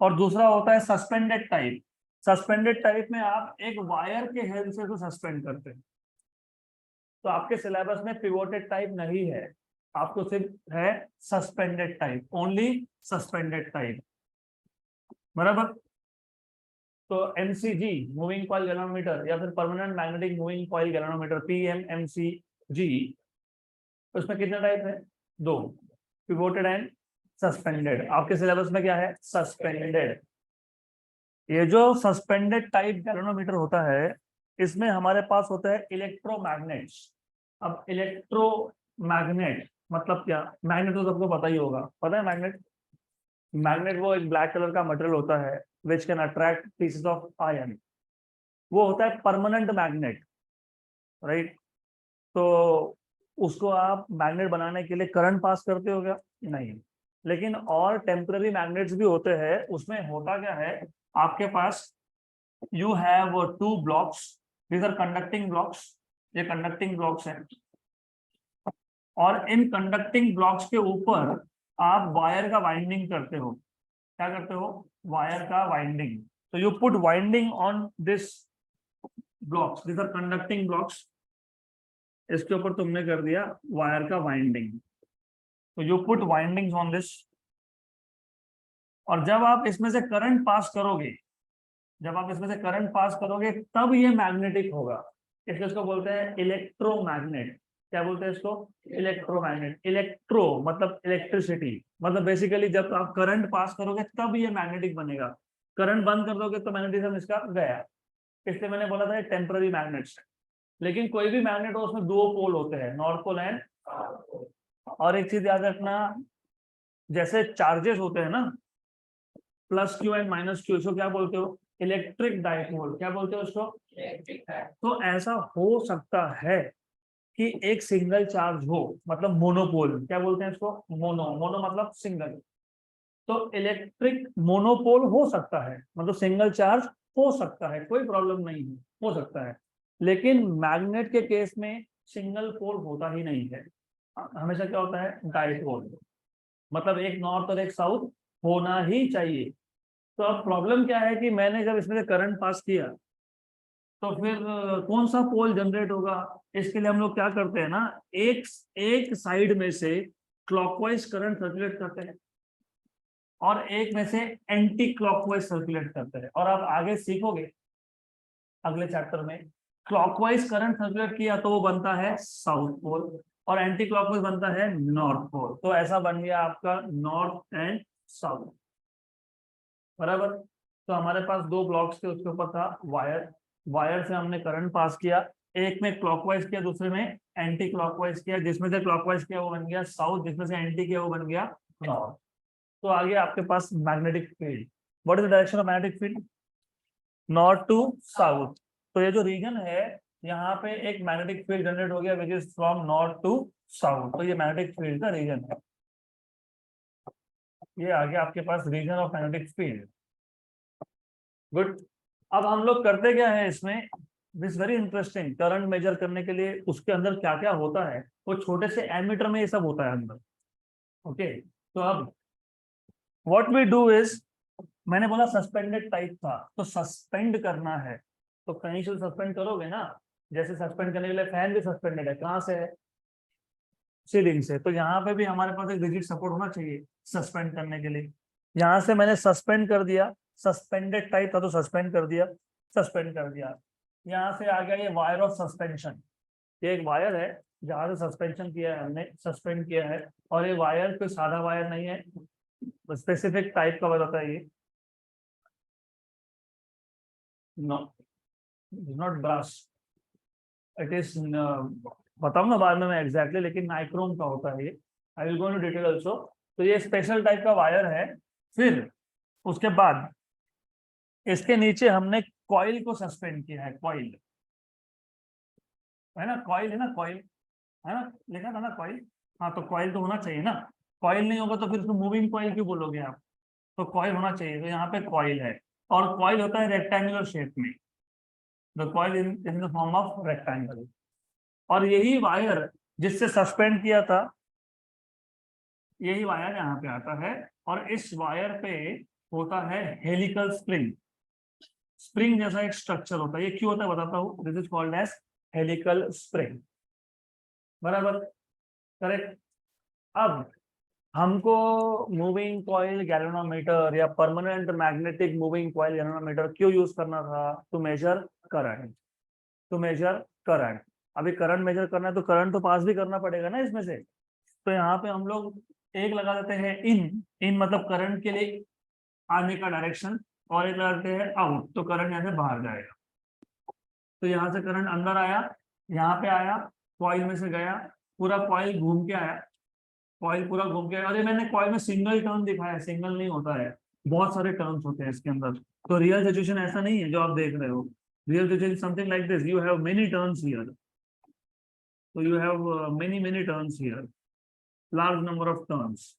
और दूसरा होता है सस्पेंडेड टाइप। सस्पेंडेड टाइप में आप एक वायर के हेल्प से इसको सस्पेंड करते हैं। तो आपके सिलेबस में पिवोटेड टाइप नहीं है, आपको सिर्फ है suspended type, only suspended type, बराबर। तो MCG मूविंग कॉइल गैल्वेनोमीटर या फिर permanent magnetic moving coil galvanometer PMMCG, उसमें कितने टाइप है? दो, पिवोटेड एंड सस्पेंडेड। आपके सिलेबस में क्या है? सस्पेंडेड। ये जो सस्पेंडेड टाइप गैल्वेनोमीटर होता है, इसमें हमारे पास होता है इलेक्ट्रोमैग्नेट्स। अब इलेक्ट्रोमैग्नेट मतलब क्या? मैग्नेट तो सबको पता ही होगा, पता है मैग्नेट? मैग्नेट वो एक ब्लैक कलर का मटेरियल होता है which can attract pieces of iron, वो होता है परमानेंट मैग्नेट, राइट? तो उसको आप मैग्नेट बनाने के लिए करंट पास करते हो क्या? नहीं। लेकिन और टेम्पररी मैग्नेट्स भी होते हैं, उसमें होता क्या है, आपके पास you have two blocks, these are conducting blocks, ये कंडक्टिंग ब्लॉक्स हैं, और इन कंडक्टिंग ब्लॉक्स के ऊपर आप वायर का वाइंडिंग करते हो। क्या करते हो? वायर का वाइंडिंग। तो you put winding on this blocks, these are conducting blocks, इसके ऊपर तुमने कर दिया वायर का वाइंडिंग। तो you put windings on this, और जब आप इसमें से करंट पास करोगे, जब आप इसमें से करंट पास करोगे तब ये मैग्नेटिक होगा। इसलिए इसको बोलते हैं इलेक्ट्रोमैग्नेट। क्या बोलते हैं इसको? इलेक्ट्रोमैग्नेट। इलेक्ट्रो मतलब इलेक्ट्रिसिटी, मतलब बेसिकली जब आप करंट पास करोगे तब ये मैग्नेटिक बनेगा। करंट बंद कर दोगे तो मैग्नेटिज्म इसका गया। इसलिए मैंने बोला था टेम्पररी मैग्नेट्स। लेकिन कोई भी मैग्नेट हो उसमें दो पोल होते हैं, नॉर्थ पोल एंड। और एक चीज याद रखना, जैसे चार्जेस होते हैं ना, plus Q and minus Q, इसको क्या बोलते हो? Electric dipole. क्या बोलते हो उसको? तो ऐसा हो सकता है कि एक सिंगल चार्ज हो, मतलब मोनोपोल। क्या बोलते हैं इसको? मोनो। मोनो मतलब सिंगल। तो इलेक्ट्रिक मोनोपोल हो सकता है, मतलब सिंगल चार्ज हो सकता है, कोई प्रॉब्लम नहीं है, हो सकता है। लेकिन मैग्नेट के केस में सिंगल पोल होता ही नहीं है, हमेशा क्या होता है? डाइपोल। मतलब एक नॉर्थ और एक साउथ होना ही चाहिए। तो अब प्रॉब्लम क्या है कि मैंने जब इसमें से करंट पास किया तो फिर कौन सा पोल जनरेट होगा? इसके लिए हम लोग क्या करते हैं ना, एक एक साइड में से क्लॉकवाइज करंट सर्कुलेट करते हैं और एक में से एंटी क्लॉकवाइज सर्कुलेट करते हैं। और आप आगे सीखोगे अगले चैप्टर में, क्लॉकवाइज करंट सर्कुलेट किया तो वो बनता है साउथ पोल और एंटी क्लॉकवाइज बनता है नॉर्थ पोल। तो ऐसा बन गया आपका नॉर्थ एंड साउथ, बराबर। तो हमारे पास दो ब्लॉक्स थे, उसके ऊपर था वायर। वायर से हमने करंट पास किया, एक में क्लॉकवाइज किया, दूसरे में एंटी क्लॉकवाइज किया। जिसमें से क्लॉकवाइज किया वो बन गया साउथ, जिसमें से एंटी किया वो बन गया नॉर्थ। तो आगे आपके पास magnetic field. What is the direction of magnetic field? North to south. तो ये जो रीजन है, यहाँ पे एक मैग्नेटिक फील्ड जनरेट हो गया which is from north to south. तो ये मैग्नेटिक फील्ड का रीजन है। ये आगे आपके पास region of magnetic field. Good. अब हम लोग करते क्या है इसमें, this very interesting. Current measure करने के लिए उसके अंदर क्या क्या होता है, वो छोटे से एमीटर में ये सब होता है अंदर। ओके, तो अब व्हाट वी डू इज, मैंने बोला सस्पेंडेड टाइप था, तो सस्पेंड करना है तो कहीं से सस्पेंड करोगे ना। जैसे सस्पेंड करने के लिए फैन भी सस्पेंडेड है, कहाँ से है? सीलिंग से। तो यहाँ पे भी हमारे पास एक रिजिड सपोर्ट होना चाहिए सस्पेंड करने के लिए। यहाँ से मैंने सस्पेंड कर दिया, सस्पेंडेड टाइप था तो सस्पेंड कर दिया, सस्पेंड कर दिया। यहाँ से आ गया ये वायर ऑफ सस्पेंशन। ये एक वायर है जहाँ से सस्पेंशन किया है हमने, सस्पेंड किया है। और ये वायर कोई सादा वायर नहीं है, स्पेसिफिक टाइप का बताता है ये। No, not brass, it is, बताऊंगा बाद में मैं एग्जैक्टली, लेकिन नाइक्रोम का होता है ये। I will go into detail also. तो ये स्पेशल टाइप का वायर है। फिर उसके बाद इसके नीचे हमने कॉइल को सस्पेंड किया है। कॉइल है ना, कॉइल है ना, कॉइल है ना, लिखा था ना कॉइल। हाँ, तो कॉइल तो होना चाहिए ना। कॉइल नहीं होगा तो फिर उसको मूविंग कॉइल क्यों बोलोगे आप? तो कॉइल होना चाहिए, तो यहाँ पे कॉइल है। और कॉइल होता है रेक्टेंगुलर शेप में, the coil in the form of rectangle. और यही वायर जिससे सस्पेंड किया था, यही वायर यहाँ पे आता है। और इस वायर पे होता है हेलिकल स्प्रिंग। स्प्रिंग जैसा एक स्ट्रक्चर होता है। ये क्यों होता है बताता हूँ। This is called as helical spring, बराबर, करेक्ट। अब हमको मूविंग कॉइल गैल्वेनोमीटर या permanent magnetic moving coil galvanometer क्यों यूज करना था? To measure current, to measure current. अभी करंट मेजर करना है तो करंट तो पास भी करना पड़ेगा ना इसमें से। तो यहाँ पे हम लोग एक लगा देते हैं इन, इन मतलब करंट के लिए आने का डायरेक्शन, और एक लगा देते हैं आउट, तो करंट यहाँ से बाहर जाएगा। तो यहाँ से करंट अंदर आया, यहाँ पे आया, कॉइल में से गया, पूरा कॉइल घूम के आया, कॉइल पूरा घूम के। अरे मैंने कॉइल में सिंगल टर्न दिखाया, सिंगल नहीं होता है, बहुत सारे टर्न्स होते हैं इसके अंदर। तो रियल सिचुएशन ऐसा नहीं है जो आप देख रहे हो। Real situation something like this, you have many turns here. तो you have many turns here, large number of turns,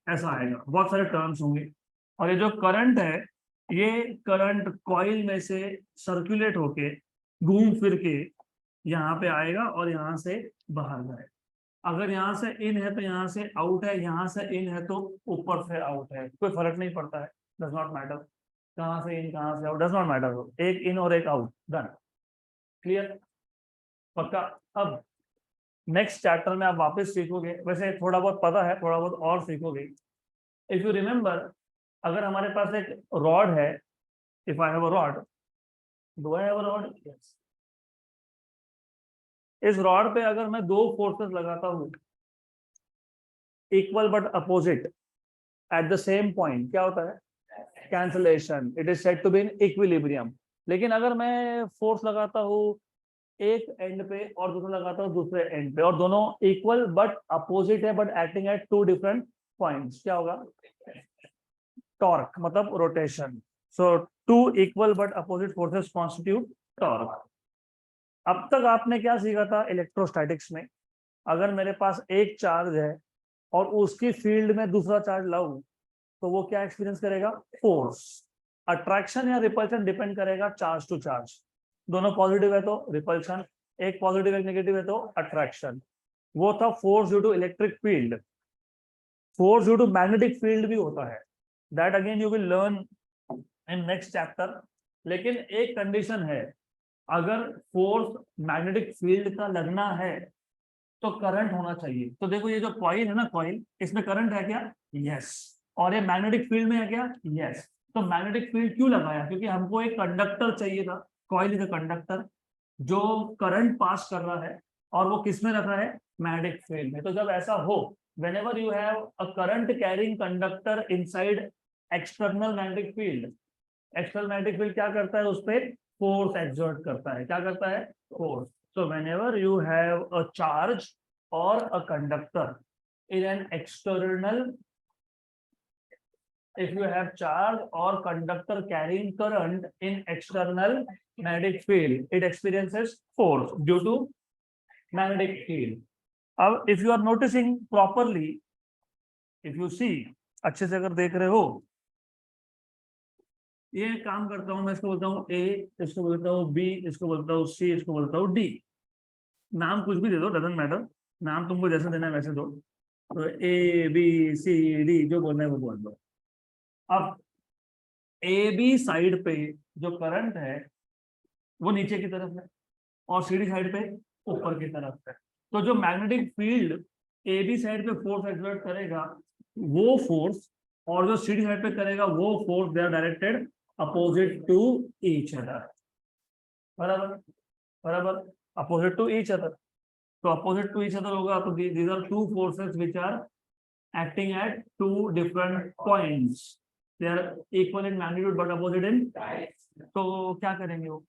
ऐसा आएगा, बहुत सारे टर्न्स होंगे। और ये जो करंट है, ये करंट कॉइल में से सर्कुलेट होके घूम फिर के यहाँ पे आएगा और यहाँ से बाहर जाएगा। अगर यहाँ से इन है तो यहाँ से आउट है, यहाँ से इन है तो ऊपर से आउट है, कोई फर्क नहीं पड़ता है, डज नॉट मैटर कहाँ से इन कहाँ से आउट, डज नॉट मैटर, एक इन और एक आउट, डन, क्लियर, पक्का। अब नेक्स्ट चैप्टर में आप वापस सीखोगे, वैसे थोड़ा बहुत पता है, थोड़ा बहुत और सीखोगे। इफ यू रिमेंबर, अगर हमारे पास एक रॉड है, if I have a rod, do I have a rod? Yes. इस रॉड पे अगर मैं दो फोर्सेस लगाता हूं, equal but opposite at the same point, क्या होता है? Cancellation. It is said to be in equilibrium. लेकिन अगर मैं फोर्स लगाता हूँ एक एंड पे और दूसरा लगाता हूँ दूसरे एंड पे, और दोनों इक्वल बट अपोजिट है, but acting at two different points, क्या होगा? टॉर्क, मतलब rotation. So two equal but opposite forces constitute torque. अब तक आपने क्या सीखा था इलेक्ट्रोस्टैटिक्स में? अगर मेरे पास एक चार्ज है और उसकी फील्ड में दूसरा चार्ज लाऊं, तो वो क्या एक्सपीरियंस करेगा? फोर्स। अट्रैक्शन या रिपल्शन डिपेंड करेगा चार्ज टू चार्ज। दोनों पॉजिटिव है तो रिपल्शन, एक पॉजिटिव एक नेगेटिव है तो अट्रैक्शन। वो था force due to electric field. Force due to magnetic field भी होता है, that again you will learn in next chapter. लेकिन एक कंडीशन है, अगर फोर्स मैग्नेटिक फील्ड का लगना है तो करंट होना चाहिए। तो देखो ये जो कॉइल है ना, कॉइल, इसमें करंट है क्या? यस। और ये मैग्नेटिक फील्ड में है क्या? यस। तो मैग्नेटिक फील्ड क्यों लगाया? क्योंकि हमको एक कंडक्टर चाहिए था। कॉइल इज अ कंडक्टर जो करंट पास कर रहा है, और वो किस में रखा है? मैग्नेटिक फील्ड में। तो जब ऐसा हो, whenever you have a current carrying conductor inside external magnetic field, external magnetic field क्या करता है? उस पर फोर्स एक्सर्ट करता है। क्या करता है? Force. So whenever you have a charge और a conductor in an external, if you have charge or conductor carrying current in external magnetic field, it experiences force due to magnetic field. अब if you are noticing properly, if you see, अच्छे से अगर देख रहे हो, ये काम करता हूं मैं, इसको बोलता हूँ ए, इसको बोलता हूँ बी, इसको बोलता हूँ सी, इसको बोलता हूँ डी। नाम कुछ भी दे दो, डजंट मैटर, नाम तुमको जैसे देना है वैसे दो। तो ए बी सी डी जो बोलना है वो बोल दो। अब ए बी साइड पे जो करंट है वो नीचे की तरफ है, और सी डी साइड पे ऊपर की तरफ है। तो जो magnetic field A B side पे फोर्स एक्सर्ट करेगा, वो फोर्स, और जो सी डी साइड पे करेगा वो force, they are directed opposite to each other. बराबर? बराबर, अपोजिट टू ईच अदर। तो अपोजिट टू ईच अदर होगा, तो these are two forces which are acting at two different points. They are equal in magnitude but opposite in size. तो क्या करेंगे वो?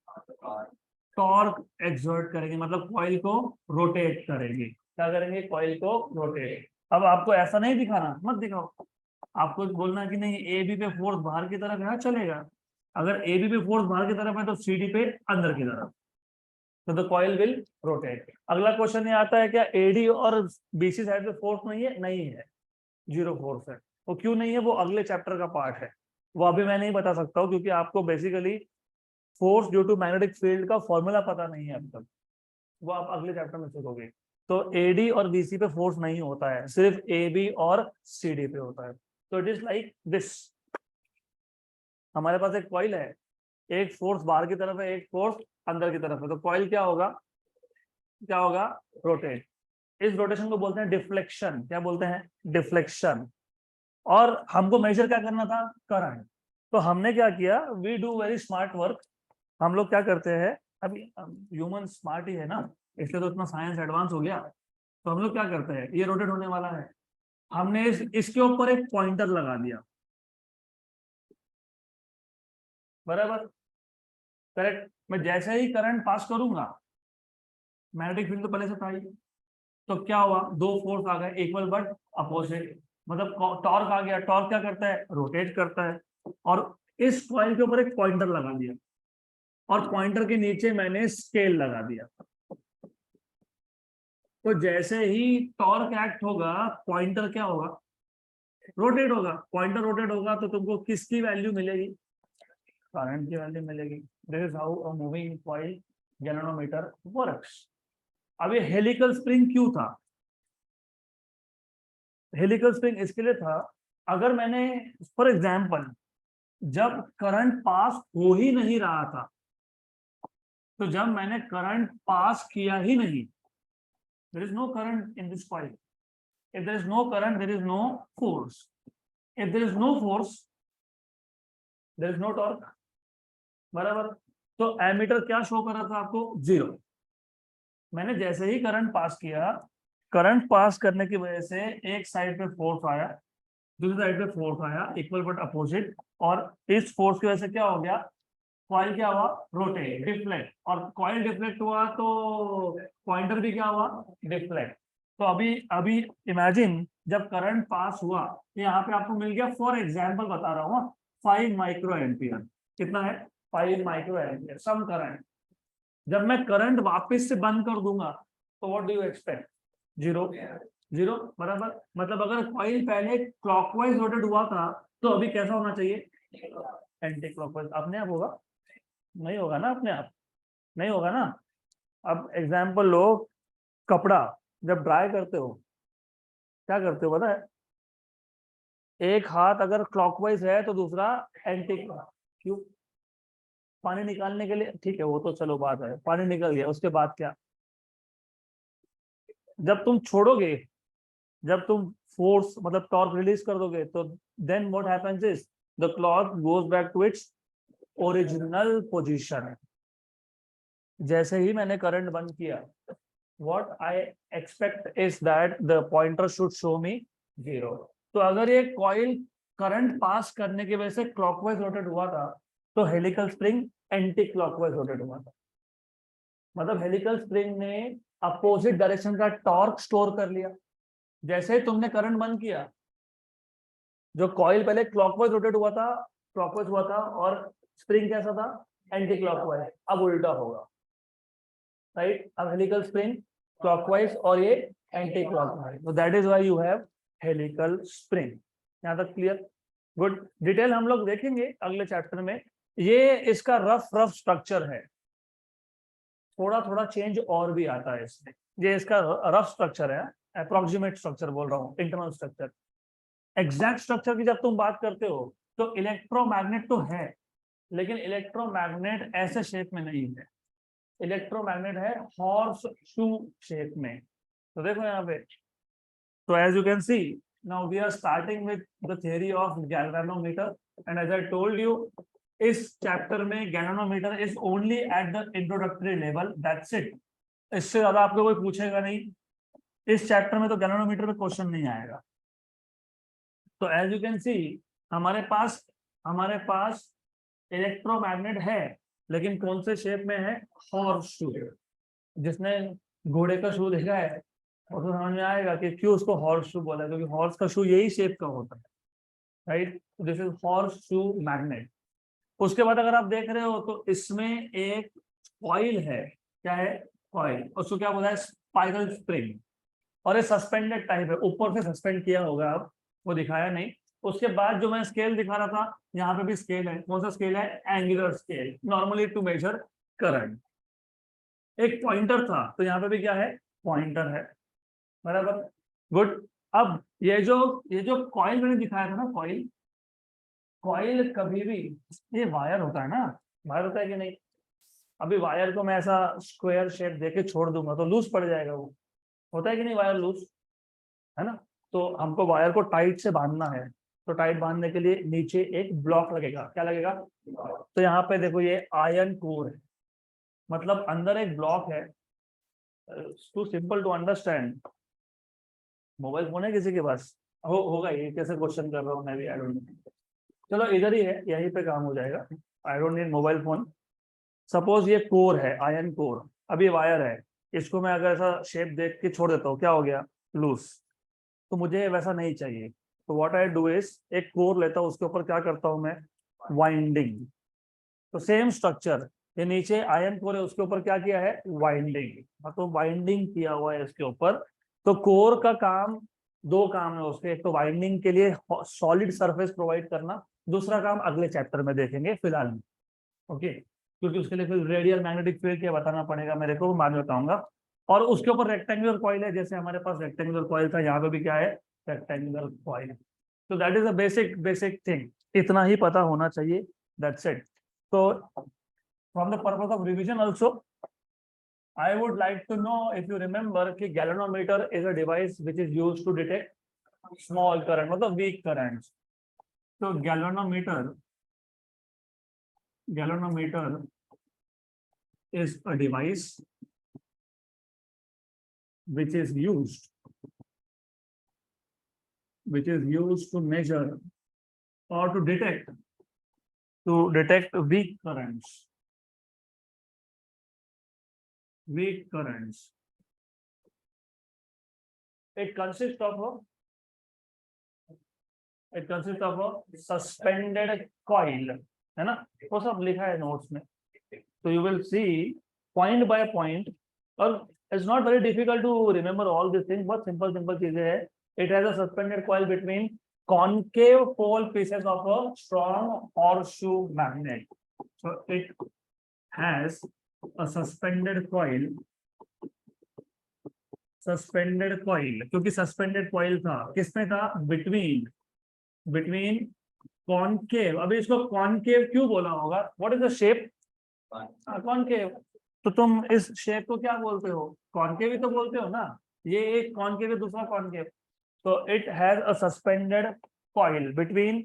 टॉर्क एक्सर्ट करेंगे, मतलब कॉइल को रोटेट करेंगे। क्या करेंगे? कॉइल को रोटेट। अब आपको ऐसा नहीं दिखाना, मत दिखाओ। आपको बोलना कि नहीं ए बी पे फोर्स बाहर की तरफ है, चलेगा। अगर ए बी पे फोर्स बाहर की तरफ है तो सी डी पे अंदर की तरफ, तो द कॉइल विल रोटेट। अगला क्वेश्चन ये आता है, क्या एडी और बीसी साइड पे फोर्स नहीं है? नहीं है, जीरो फोर्स है। वो क्यों नहीं है? वो अगले चैप्टर का पार्ट है, वो अभी मैं नहीं बता सकता हूँ, क्योंकि आपको basically force due to magnetic field का फॉर्मूला पता नहीं है अब तक। वो आप अगले चैप्टर में सीखोगे। तो एडी और बीसी पे फोर्स नहीं होता है, सिर्फ ए बी और सी डी पे होता है। तो इट इज लाइक दिस। हमारे पास एक कॉइल है, एक फोर्स बाहर की तरफ है, एक फोर्स अंदर की तरफ है। तो कॉइल क्या होगा? क्या होगा? रोटेट। इस रोटेशन को बोलते हैं डिफ्लेक्शन। क्या बोलते हैं? डिफ्लेक्शन। और हमको मेजर क्या करना था? करंट। तो हमने क्या किया? We do very smart work. हम लोग क्या करते हैं, अभी ह्यूमन स्मार्ट ही है ना, इसलिए तो इतना साइंस एडवांस हो गया। तो हम लोग क्या करते हैं, ये रोटेट होने वाला है, हमने इसके ऊपर एक पॉइंटर लगा दिया। बराबर? करेक्ट। मैं जैसे ही करंट पास करूंगा, मैग्नेटिक फील्ड तो पहले से था ही, तो क्या हुआ? दो फोर्स आ गए, इक्वल बट अपोजिट, मतलब टॉर्क आ गया। टॉर्क क्या करता है? रोटेट करता है। और इस कॉइल के ऊपर एक पॉइंटर लगा दिया, और पॉइंटर के नीचे मैंने स्केल लगा दिया। तो जैसे ही टॉर्क एक्ट होगा, पॉइंटर क्या होगा? रोटेट होगा। पॉइंटर रोटेट होगा तो तुमको किसकी वैल्यू मिलेगी? करंट की वैल्यू मिलेगी। This is how a moving coil galvanometer works. अब ये हेलिकल स्प्रिंग क्यों था? हेलिकल स्प्रिंग इसके लिए था, अगर मैंने फॉर एग्जाम्पल जब करंट पास हो ही नहीं रहा था, तो जब मैंने करंट पास किया ही नहीं, there is no current in this coil. If there is no current, there is no force. If there is no force there is no torque, बराबर। तो एमीटर क्या शो कर रहा था आपको? 0। मैंने जैसे ही करंट पास किया, करंट पास करने की वजह से एक साइड पे फोर्स आया, दूसरी साइड पे फोर्स आया, इक्वल बट अपोजिट, और इस फोर्स की वजह से क्या हो गया? कॉइल क्या हुआ? रोटेट, डिफ्लेक्ट, और कॉइल डिफ्लेक्ट हुआ तो पॉइंटर भी क्या हुआ? डिफ्लेक्ट। तो अभी अभी इमेजिन जब करंट पास हुआ, तो यहाँ पे आपको मिल गया, फॉर एग्जाम्पल बता रहा हूँ, 5 माइक्रो एम्पियर। कितना है? 5 माइक्रो एम्पियर सम करंट। जब मैं करंट वापस से बंद कर दूंगा तो व्हाट डू यू एक्सपेक्ट? 0। 0, बराबर। मतलब अगर कॉइल पहले क्लॉकवाइज रोटेट हुआ था तो अभी कैसा होना चाहिए? Anti clockwise. अपने आप होगा? नहीं होगा ना, अपने आप नहीं होगा ना। अब एग्जाम्पल लो, कपड़ा जब ड्राई करते हो क्या करते हो पता है? एक हाथ अगर क्लॉकवाइज है तो दूसरा एंटी क्लॉक। क्यों? पानी निकालने के लिए, ठीक है, वो तो चलो बात है, पानी निकल गया, उसके बाद क्या? जब तुम छोड़ोगे, जब तुम फोर्स मतलब टॉर्क रिलीज कर दोगे, तो then what happens is the clock goes back to its original position. जैसे ही मैंने करंट बंद किया, what I expect is that the pointer should show me 0। तो अगर ये कॉइल करंट पास करने की वजह से क्लॉकवाइज रोटेट हुआ था, तो helical spring anti clockwise rotate हुआ था। मतलब हेलिकल स्प्रिंग ने अपोजिट डायरेक्शन का टॉर्क स्टोर कर लिया। जैसे ही तुमने करंट बंद किया, जो कॉइल पहले क्लॉकवाइज रोटेट हुआ था, क्लॉकवाइज हुआ था, और स्प्रिंग कैसा था? Anti clockwise. अब उल्टा होगा, राइट। अब हेलिकल स्प्रिंग क्लॉकवाइज और ये एंटी क्लॉकवाइज, तो that is why you have helical spring. यहाँ तक क्लियर? गुड। डिटेल हम लोग देखेंगे अगले चैप्टर में। ये इसका रफ रफ स्ट्रक्चर है, थोड़ा थोड़ा चेंज और भी आता है इसमें। ये इसका रफ स्ट्रक्चर है, अप्रोक्सीमेट स्ट्रक्चर बोल रहा हूँ, इंटरनल स्ट्रक्चर। एग्जैक्ट स्ट्रक्चर की जब तुम बात करते हो तो इलेक्ट्रोमैग्नेट तो है, लेकिन इलेक्ट्रोमैग्नेट ऐसे शेप में नहीं है। इलेक्ट्रोमैग्नेट है हॉर्स शू शेप में। तो देखो यहाँ पे, तो as you can see, now we are starting with the theory of galvanometer, and as I told you, इस चैप्टर में galvanometer is only at the introductory level, that's it. इससे ज्यादा आपको कोई पूछेगा नहीं इस चैप्टर में, तो गैल्वेनोमीटर पे क्वेश्चन नहीं आएगा। तो एज यू कैन सी, हमारे पास इलेक्ट्रोमैग्नेट है, लेकिन कौन से शेप में है? Horse shoe. जिसने घोड़े का शू देखा है वो तो समझ में आएगा कि क्यों उसको हॉर्स शू बोला है, क्योंकि हॉर्स का शू यही शेप का होता है, right. This is horse shoe magnet. उसके बाद अगर आप देख रहे हो तो इसमें एक कॉइल है। क्या है? कॉइल। उसको क्या बोला है? Spiral spring. और ये सस्पेंडेड टाइप है, ऊपर से सस्पेंड किया होगा, अब वो दिखाया नहीं। उसके बाद जो मैं स्केल दिखा रहा था, यहाँ पे भी स्केल है। कौन सा स्केल है? Angular scale, normally to measure current. एक पॉइंटर था, तो यहाँ पे भी क्या है? पॉइंटर है, बराबर। गुड। अब ये जो कॉइल मैंने दिखाया था ना, कॉइल, कॉइल कभी भी, ये वायर होता है ना, वायर होता है कि नहीं? अभी वायर को मैं ऐसा स्क्वायर शेप देके छोड़ दूंगा तो लूज पड़ जाएगा, वो होता है कि नहीं? वायर लूज है ना। तो हमको वायर को टाइट से बांधना है, तो टाइट बांधने के लिए नीचे एक ब्लॉक लगेगा। क्या लगेगा? तो यहाँ पे देखो, ये आयरन कोर है, मतलब अंदर एक ब्लॉक है। Too simple to understand. Mobile phone है किसी के पास? होगा, ये कैसे क्वेश्चन कर रहा हूँ मैं भी, आई डोंट नो। चलो इधर ही है, यहीं पे काम हो जाएगा। I don't need mobile phone. Suppose ये कोर है, आयरन कोर। अब ये वायर है, इसको मैं अगर ऐसा शेप देख के छोड़ देता हूँ, क्या हो गया? लूज। तो मुझे वैसा नहीं चाहिए, तो व्हाट आई डू इज, एक कोर लेता हूँ, उसके ऊपर क्या करता हूँ मैं? वाइंडिंग। तो सेम स्ट्रक्चर, ये नीचे आयरन कोर है, उसके ऊपर क्या किया है? वाइंडिंग। तो वाइंडिंग किया हुआ है इसके ऊपर। तो कोर का काम, दो काम है उसके, एक तो वाइंडिंग के लिए सॉलिड सरफेस प्रोवाइड करना, दूसरा काम अगले चैप्टर में देखेंगे फिलहाल में, ओके। क्योंकि उसके लिए फिर रेडियल मैग्नेटिक फील्ड क्या बताना पड़ेगा मेरे को, बाद में बताऊंगा। और उसके ऊपर रेक्टेंगुलर कॉइल है, जैसे हमारे पास रेक्टेंगुलर कॉइल था, यहाँ पे भी क्या है? Rectangular coil. तो that is a basic basic thing, इतना ही पता होना चाहिए, दैट्स इट। तो from the purpose of revision also, I would like to know if you remember कि galvanometer is a device which is used to detect small current, मतलब वीक करंट। तो galvanometer is a device which is used to measure or to detect weak currents. It consists of a suspended coil, है ना, वो सब लिखा है नोट्स में. So you will see point by point, और it's not very difficult to remember all these things. बहुत simple चीजें हैं. It has a suspended coil between concave pole pieces of a strong horseshoe magnet. So it has a suspended coil. क्योंकि suspended coil था, किसमें था? Between concave. अभी इसको concave क्यों बोला होगा? What is the shape? Concave. तो तुम इस शेप को क्या बोलते हो? कॉनकेव ही तो बोलते हो ना. ये एक कॉनकेव है, दूसरा कॉनकेव. तो it has a suspended coil between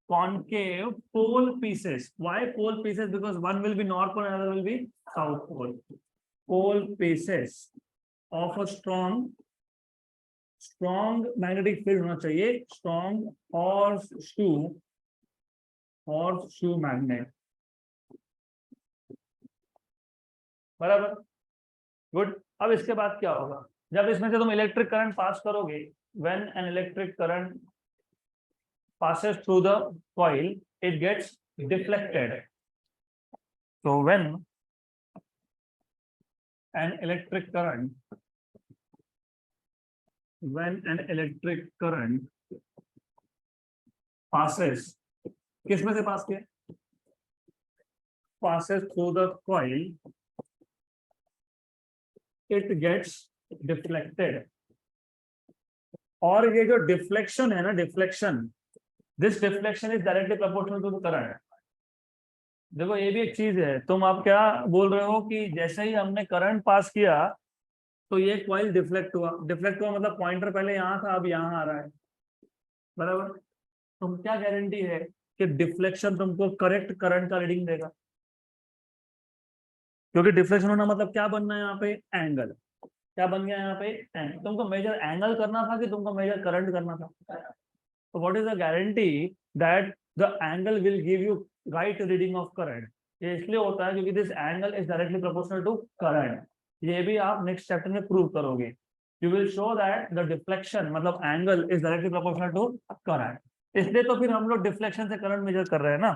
concave pole pieces. Why pole pieces? Because one will be north pole, another will be south pole. Pole pieces of a strong magnetic field होना चाहिए. Strong horseshoe magnet. बराबर. गुड. अब इसके बाद क्या होगा? जब इसमें से तुम इलेक्ट्रिक करंट पास करोगे, when an electric current passes through the coil, it gets deflected. So when an electric current passes, किसमें से पास किया? Passes through the coil, it gets deflected. और ये जो डिफ्लेक्शन है ना, this deflection is directly proportional to the current. देखो ये भी एक चीज है. तुम आप क्या बोल रहे हो कि जैसे ही हमने करंट पास किया तो ये कॉइल डिफ्लेक्ट हुआ. मतलब पॉइंटर पहले यहाँ था, अब यहाँ आ रहा है. बराबर. तुम क्या गारंटी है कि डिफ्लेक्शन तुमको करेक्ट करंट का रीडिंग देगा? क्योंकि डिफ्लेक्शन होना मतलब क्या बनना है यहाँ पे? एंगल. क्या बन गया यहाँ पे? एंगल. तुमको मेजर एंगल करना था कि तुमको मेजर करंट करना था? So what is the guarantee that the angle will give you right reading of current? ये इसलिए होता है क्योंकि this angle is directly proportional to current. ये भी आप next chapter में prove करोगे. You will show that the deflection मतलब angle is directly proportional to current. इसलिए तो फिर हम लोग deflection से current measure कर रहे हैं ना.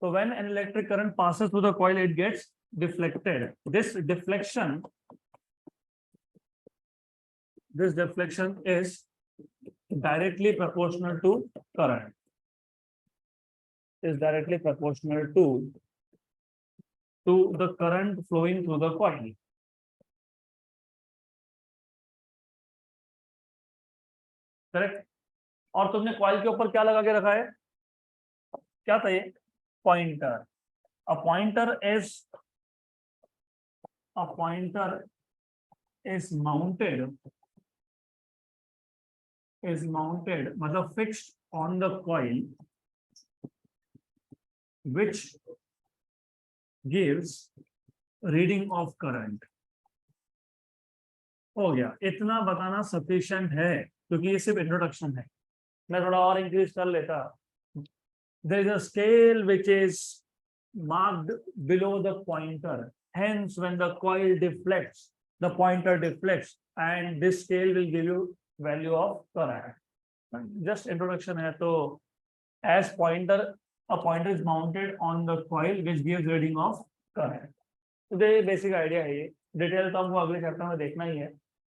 So when an electric current passes through the coil, it gets deflected. This deflection is directly proportional to current. Is directly proportional to the current flowing through the coil. Correct. और तुमने कॉइल के ऊपर क्या लगा के रखा है? क्या था ये? Pointer. A pointer is mounted मतलब fixed on the coil which gives reading of current. हो गया. इतना बताना सफिशिएंट है क्योंकि ये सिर्फ इंट्रोडक्शन है. मैं थोड़ा और इंक्रीज कर लेता. There is a scale which is marked below the pointer. Hence when the coil deflects, the pointer deflects and this scale will give you value of current. Just introduction है. तो as a pointer is mounted on the coil which gives reading of current. तो ये बेसिक आइडिया है. ये डिटेल तो हमको अगले चैप्टर में देखना ही है.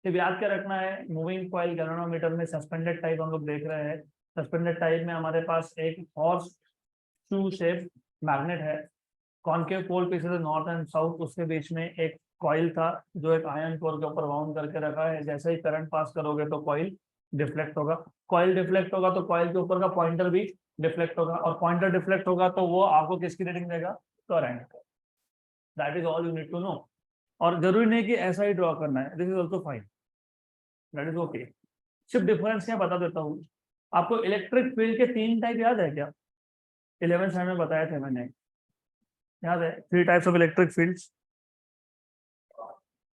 तो याद क्या रखना है? मूविंग कॉइल गैल्वेनोमीटर में सस्पेंडेड टाइप हम लोग देख रहे हैं. सस्पेंडेड टाइप में हमारे पास एक हॉर्स शू शेप मैग्नेट है. Concave pole pieces north and south, उसके बीच में एक कॉइल था जो एक आयरन कोर के ऊपर वाउंड करके रखा है. जैसे ही करंट पास करोगे तो कॉइल डिफ्लेक्ट होगा. कॉइल डिफ्लेक्ट होगा तो कॉइल के ऊपर का पॉइंटर भी डिफ्लेक्ट होगा. और पॉइंटर डिफ्लेक्ट होगा तो वो आपको किसकी रीडिंग देगा? Current. That is all you need to know. और जरूरी नहीं कि ऐसा ही ड्रॉ करना है. This is also fine. That is okay. सिर्फ डिफरेंस क्या बता देता हूँ. आपको इलेक्ट्रिक फील्ड के 3 टाइप याद है क्या? 11th स्टैंडर्ड में बताए थे मैंने, याद है? 3 types of electric fields,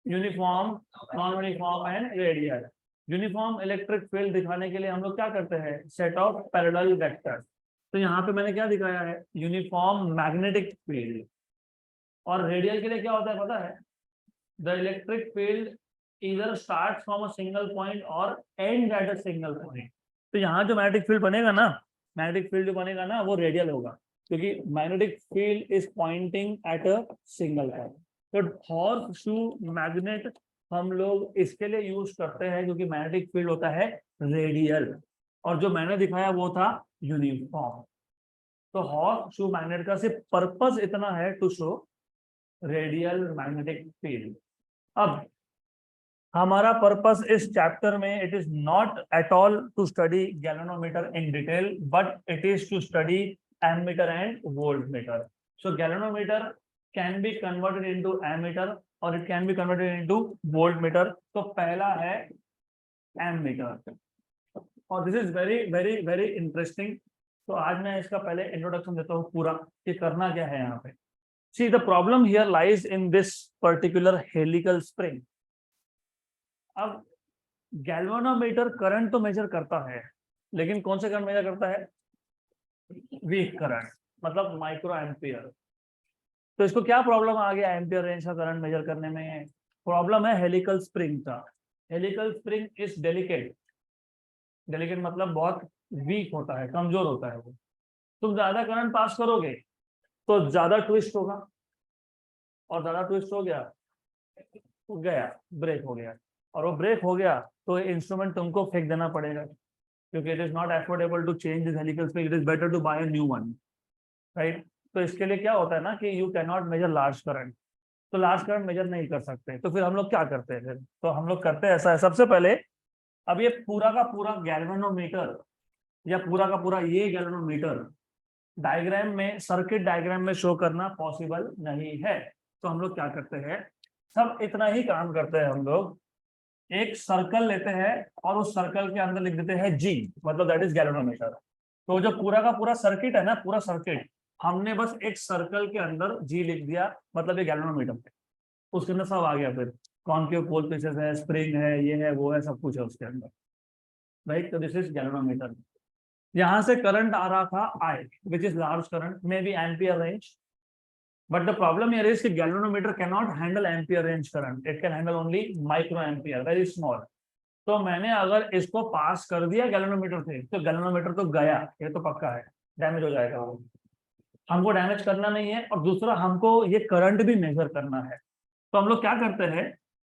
uniform, non uniform and radial. Uniform electric field दिखाने के लिए हम लोग क्या करते हैं? Set of parallel vector. तो यहाँ पे मैंने क्या दिखाया है? Uniform magnetic field. और रेडियल के लिए क्या होता है पता है? The electric field either starts from a single point or ends at a single point। तो यहाँ जो मैग्नेटिक फील्ड बनेगा ना, मैग्नेटिक फील्ड जो बनेगा ना वो रेडियल होगा, क्योंकि magnetic field is pointing at a single point. तो हॉर्स शू मैग्नेट हम लोग इसके लिए यूज करते हैं क्योंकि मैग्नेटिक फील्ड होता है रेडियल, और जो मैंने दिखाया वो था यूनिफॉर्म। तो हॉर्स शू मैग्नेट का सिर्फ पर्पस इतना है to show radial magnetic field. अब हमारा पर्पस इस चैप्टर में it is not at all to study galvanometer in detail, but it is to study ammeter and voltmeter. So galvanometer can be converted into ammeter और it can be converted into voltmeter. तो पहला है एमीटर, और this is very very very interesting. तो आज मैं इसका पहले इंट्रोडक्शन देता हूँ पूरा कि करना क्या है यहाँ पे। See the problem here lies in this particular helical spring. अब गैल्वेनोमीटर करंट तो मेजर करता है, लेकिन कौन से करंट मेजर करता है? वीक करंट, मतलब माइक्रो एम्पियर। तो इसको क्या प्रॉब्लम आ गया एम्पियर रेंज का करंट मेजर करने में? प्रॉब्लम है हेलिकल स्प्रिंग का। Helical spring is delicate. Delicate मतलब बहुत वीक होता है, कमजोर होता है वो। तुम ज्यादा करंट पास करोगे तो ज्यादा ट्विस्ट होगा, और ज्यादा ट्विस्ट हो गया तो गया, ब्रेक हो गया। और वो ब्रेक हो गया तो इंस्ट्रूमेंट तुमको फेंक देना पड़ेगा, क्योंकि it is not affordable to change this helical spring, it is better to buy a new one, right? तो इसके लिए क्या होता है ना कि you can not measure large current, तो लार्ज करंट मेजर नहीं कर सकते। तो फिर हम लोग क्या करते हैं? फिर तो हम लोग करते हैं ऐसा है, सबसे पहले अब ये पूरा का पूरा गैल्वेनोमीटर या पूरा का पूरा ये गैल्वेनोमीटर डायग्राम में, सर्किट डायग्राम में शो करना पॉसिबल नहीं है। तो हम लोग क्या करते हैं? सब इतना ही काम करते हैं हम लोग, एक सर्कल लेते हैं और उस सर्कल के अंदर लिख देते हैं जी, मतलब दैट इज गैल्वेनोमीटर। तो जो पूरा का पूरा सर्किट है ना, पूरा सर्किट हमने बस एक सर्कल के अंदर जी लिख दिया, मतलब ये गैल्वेनोमीटर। उसके अंदर सब आ गया, फिर कॉन्केव पोल पीसेस है, स्प्रिंग है, ये है, वो है, सब कुछ है उसके अंदर, राइट? तो दिस इज गैल्वेनोमीटर। यहाँ से करंट आ रहा था I, which is large current, maybe ampere range. But the problem here is कि galvanometer cannot handle ampere range current. It can handle only micro ampere, very small. तो मैंने अगर इसको पास कर दिया गैल्वेनोमीटर से, तो गैल्वेनोमीटर तो गया, ये तो पक्का है, डैमेज हो जाएगा वो। हमको डैमेज करना नहीं है, और दूसरा हमको ये करंट भी मेजर करना है। तो हम लोग क्या करते हैं?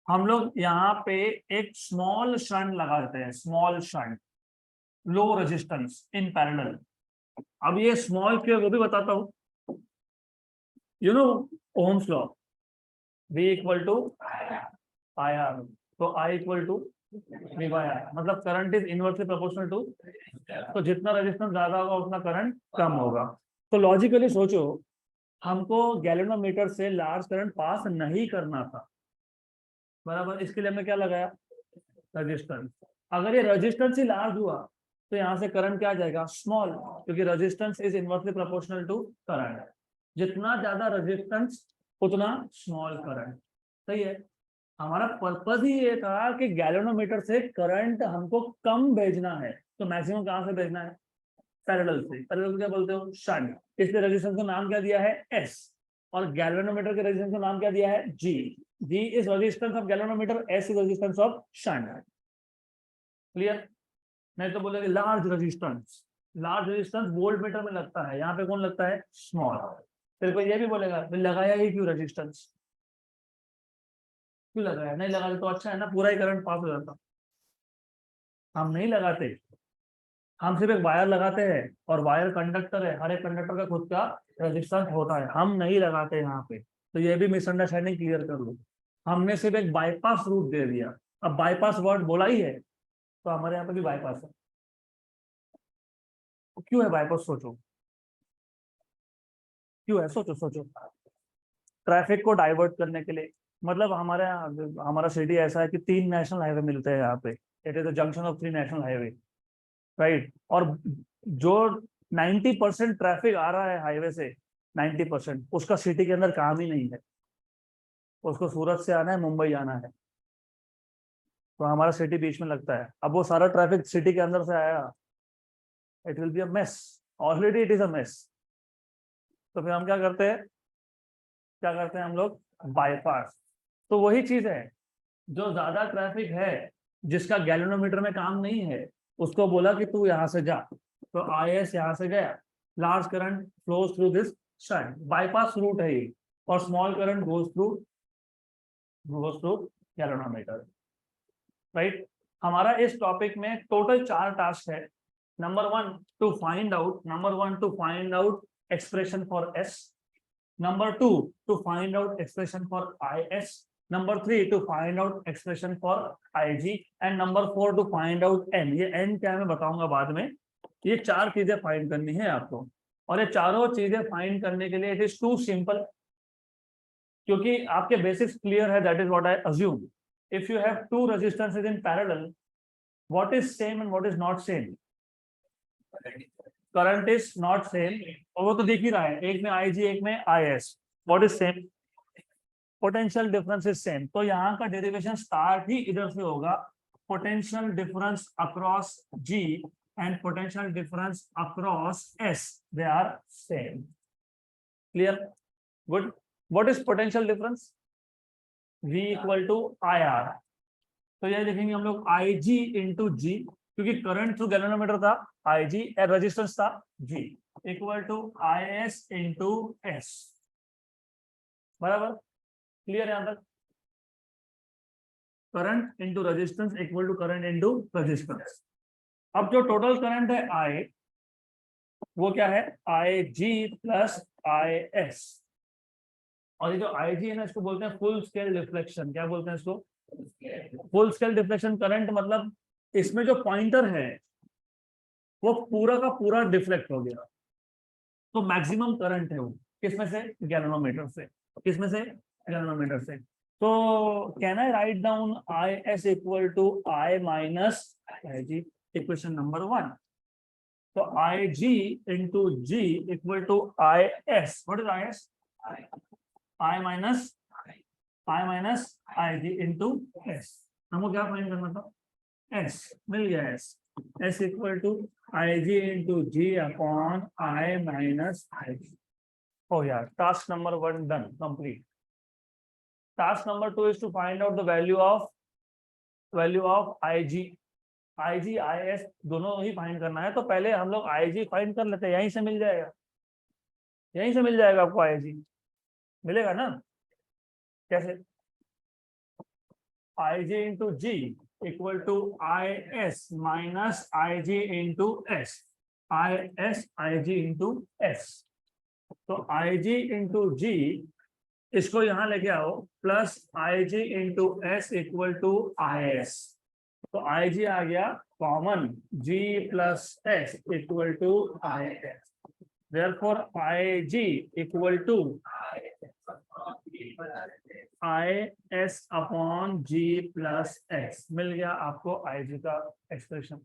हम लोग यहाँ पे एक स्मॉल शंट लगा देते हैं, small shunt, low resistance in parallel. अब ये स्मॉल क्यों, वो भी बताता हूँ। You know Ohm's law, V equal to I R. तो I equal to V by R, मतलब current is inversely proportional to, तो जितना रेजिस्टेंस ज्यादा होगा उतना करंट कम होगा। तो लॉजिकली सोचो, हमको गैल्वेनोमीटर से लार्ज करंट पास नहीं करना था, बराबर? इसके लिए हमने क्या लगाया? रेजिस्टेंस। अगर ये रेजिस्टेंस ही लार्ज हुआ तो यहाँ से करंट क्या आ जाएगा? स्मॉल, क्योंकि resistance is inversely proportional to current. जितना ज्यादा रेजिस्टेंस उतना स्मॉल करंट, सही है? हमारा पर्पस ही ये था कि गैल्वेनोमीटर से करंट हमको कम भेजना है, तो मैक्सिमम कहां से भेजना है? पैरेलल से। पैरेलल क्या बोलते हो? शंट। इसलिए रेजिस्टेंस का नाम क्या दिया है? एस। और गैल्वेनोमीटर के रेजिस्टेंस का नाम क्या दिया है? G. G is resistance of galvanometer, S is resistance of shunt. Clear? नहीं तो बोलेंगे large resistance. Large resistance voltmeter में लगता है, यहाँ पे कौन लगता है? स्मॉल। फिर कोई ये भी बोलेगा लगाया ही क्यों रेजिस्टेंस? क्यों लगाया? नहीं लगाते तो अच्छा है ना, पूरा ही करंट पास हो जाता। हम नहीं लगाते, हम सिर्फ एक वायर लगाते हैं, और वायर कंडक्टर है, हर एक कंडक्टर का खुद का रेजिस्टेंस होता है, हम नहीं लगाते यहाँ पे। तो ये भी मिसअंडरस्टैंडिंग क्लियर कर लो। हमने सिर्फ एक बाईपास रूट दे दिया। अब बाईपास वर्ड बोला ही है, तो हमारे यहाँ पे भी बाईपास है। क्यों है बाईपास? सोचो क्यों है, सोचो सोचो। ट्रैफिक को डाइवर्ट करने के लिए, मतलब हमारे हमारा सिटी ऐसा है कि 3 नेशनल हाईवे मिलते हैं यहाँ पे। It is the junction of 3 national highway, right. और जो 90% ट्रैफिक आ रहा है हाईवे से, 90% उसका सिटी के अंदर काम ही नहीं है, उसको सूरत से आना है, मुंबई आना है, तो हमारा सिटी बीच में लगता है। अब वो सारा ट्रैफिक सिटी के अंदर से आया, it will be a mess, already it is a mess. तो फिर हम क्या करते हैं, हम लोग बाईपास। तो वही चीज है, जो ज्यादा ट्रैफिक है, जिसका गैल्वेनोमीटर में काम नहीं है, उसको बोला कि तू यहाँ से जा, तो IS यहाँ से गया, large current flows through this shunt, bypass route है ये, और small current goes through galvanometer, right. हमारा इस टॉपिक में टोटल 4 टास्क है। Number 1 to find out expression for S, number 2 to find out expression for IS, number 3 to find out expression for IG, and number 4 to find out N। ये N क्या है मैं बताऊंगा बाद में। ये 4 चीजें फाइंड करनी है आपको, और ये चारों चीजें फाइंड करने के लिए इट इज टू सिंपल, क्योंकि आपके बेसिक्स क्लियर है, that is what I assume. If you have 2 resistances in parallel, what is same and what is not same? Current is not same, और वो तो दिख ही रहा है, एक में IG एक में IS। What is same? Potential difference is same. तो यहाँ का डेरिवेशन स्टार्ट ही इधर से होगा, potential difference across G and potential difference across S, they are same. Clear? Good. What is potential difference? V equal to IR। तो ये देखेंगे हम लोग IG इंटू G, क्योंकि करंट थ्रू गैल्वेनोमीटर था IG, रेजिस्टेंस था G, equal to IS into S। बराबर? क्लियर है यहाँ तक? Current into resistance equal to current into resistance. अब जो टोटल करंट है I, वो क्या है? IG plus IS। और ये जो IG है ना, इसको बोलते हैं फुल स्केल डिफ्लेक्शन। क्या बोलते हैं इसको? Full scale deflection current. मतलब इसमें जो पॉइंटर है वो पूरा का पूरा डिफ्लेक्ट हो गया, तो मैक्सिमम करंट है वो किसमें से? गैल्वेनोमीटर से। किसमें से? गैल्वेनोमीटर से। तो can I write down IS equal to I minus IG, equation number 1। तो IG into G equal to IS। What is IS? I minus IG into S। हमको क्या फाइंड करना था? S। मिल गया S। S equal to IG into G upon I minus IG। Oh yeah, task number 1 done, complete. Task number 2 is to find out the value of IG, IS दोनों ही फाइंड करना है। तो पहले हम लोग IG फाइंड कर लेते हैं, यहीं से मिल जाएगा, यहीं से मिल जाएगा आपको IG, मिलेगा ना? कैसे? IG into G equal to IS minus IG into S, IS IG into S। तो IG इंटू G, इसको यहां लेके आओ, plus IG into S equal to IS। तो IG आ गया common, G plus S equal to IS। Therefore IG equal to IS upon G plus S। मिल गया आपको IG का एक्सप्रेशन।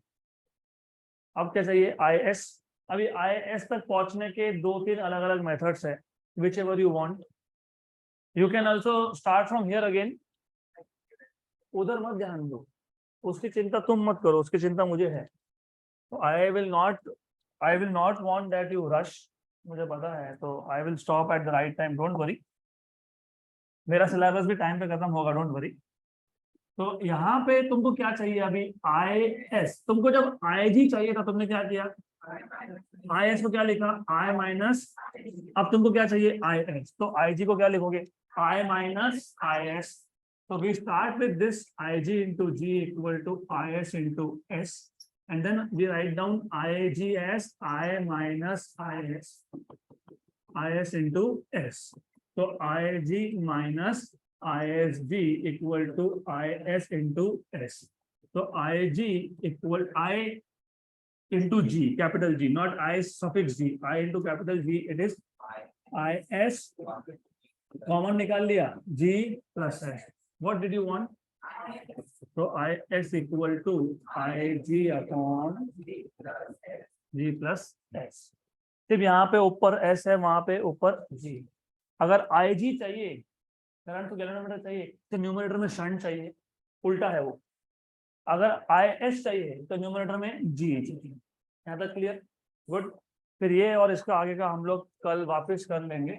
अब क्या चाहिए? IS। अभी IS तक पहुंचने के 2-3 अलग अलग मेथड्स है, which ever you want. You can also start from here again. उधर मत ध्यान दो, उसकी चिंता तुम मत करो, उसकी चिंता मुझे है। तो I will not want that you rush, मुझे पता है। तो I will stop at the right time, don't worry. मेरा सिलेबस भी टाइम पे खत्म होगा, डोंट वरी। तो यहाँ पे तुमको क्या चाहिए अभी? IS। तुमको जब IG चाहिए था, तुमने क्या किया? IS को क्या लिखा? I minus. अब तुमको क्या चाहिए? IS। तो IG को क्या लिखोगे? I minus IS। So we start with this IG into G equal to IS into S, and then we write down IG as I minus IS into S. So IG minus ISG equal to IS into S. So IG equal I into G, capital G, not I suffix G. I into capital G, it is IS. Common निकाल लिया, G plus S. What did you want? तो I S equal to I G upon G plus S. सिर्फ यहाँ पे ऊपर एस है, वहां पे ऊपर जी। अगर आई जी चाहिए, करंट टू गैल्वेनोमीटर चाहिए, तो न्यूमरेटर में शंट चाहिए, उल्टा है वो। अगर आई एस चाहिए तो न्यूमरेटर में जी चाहिए। यहाँ तक क्लियर? गुड। फिर ये और इसका आगे का हम लोग कल वापस कर लेंगे।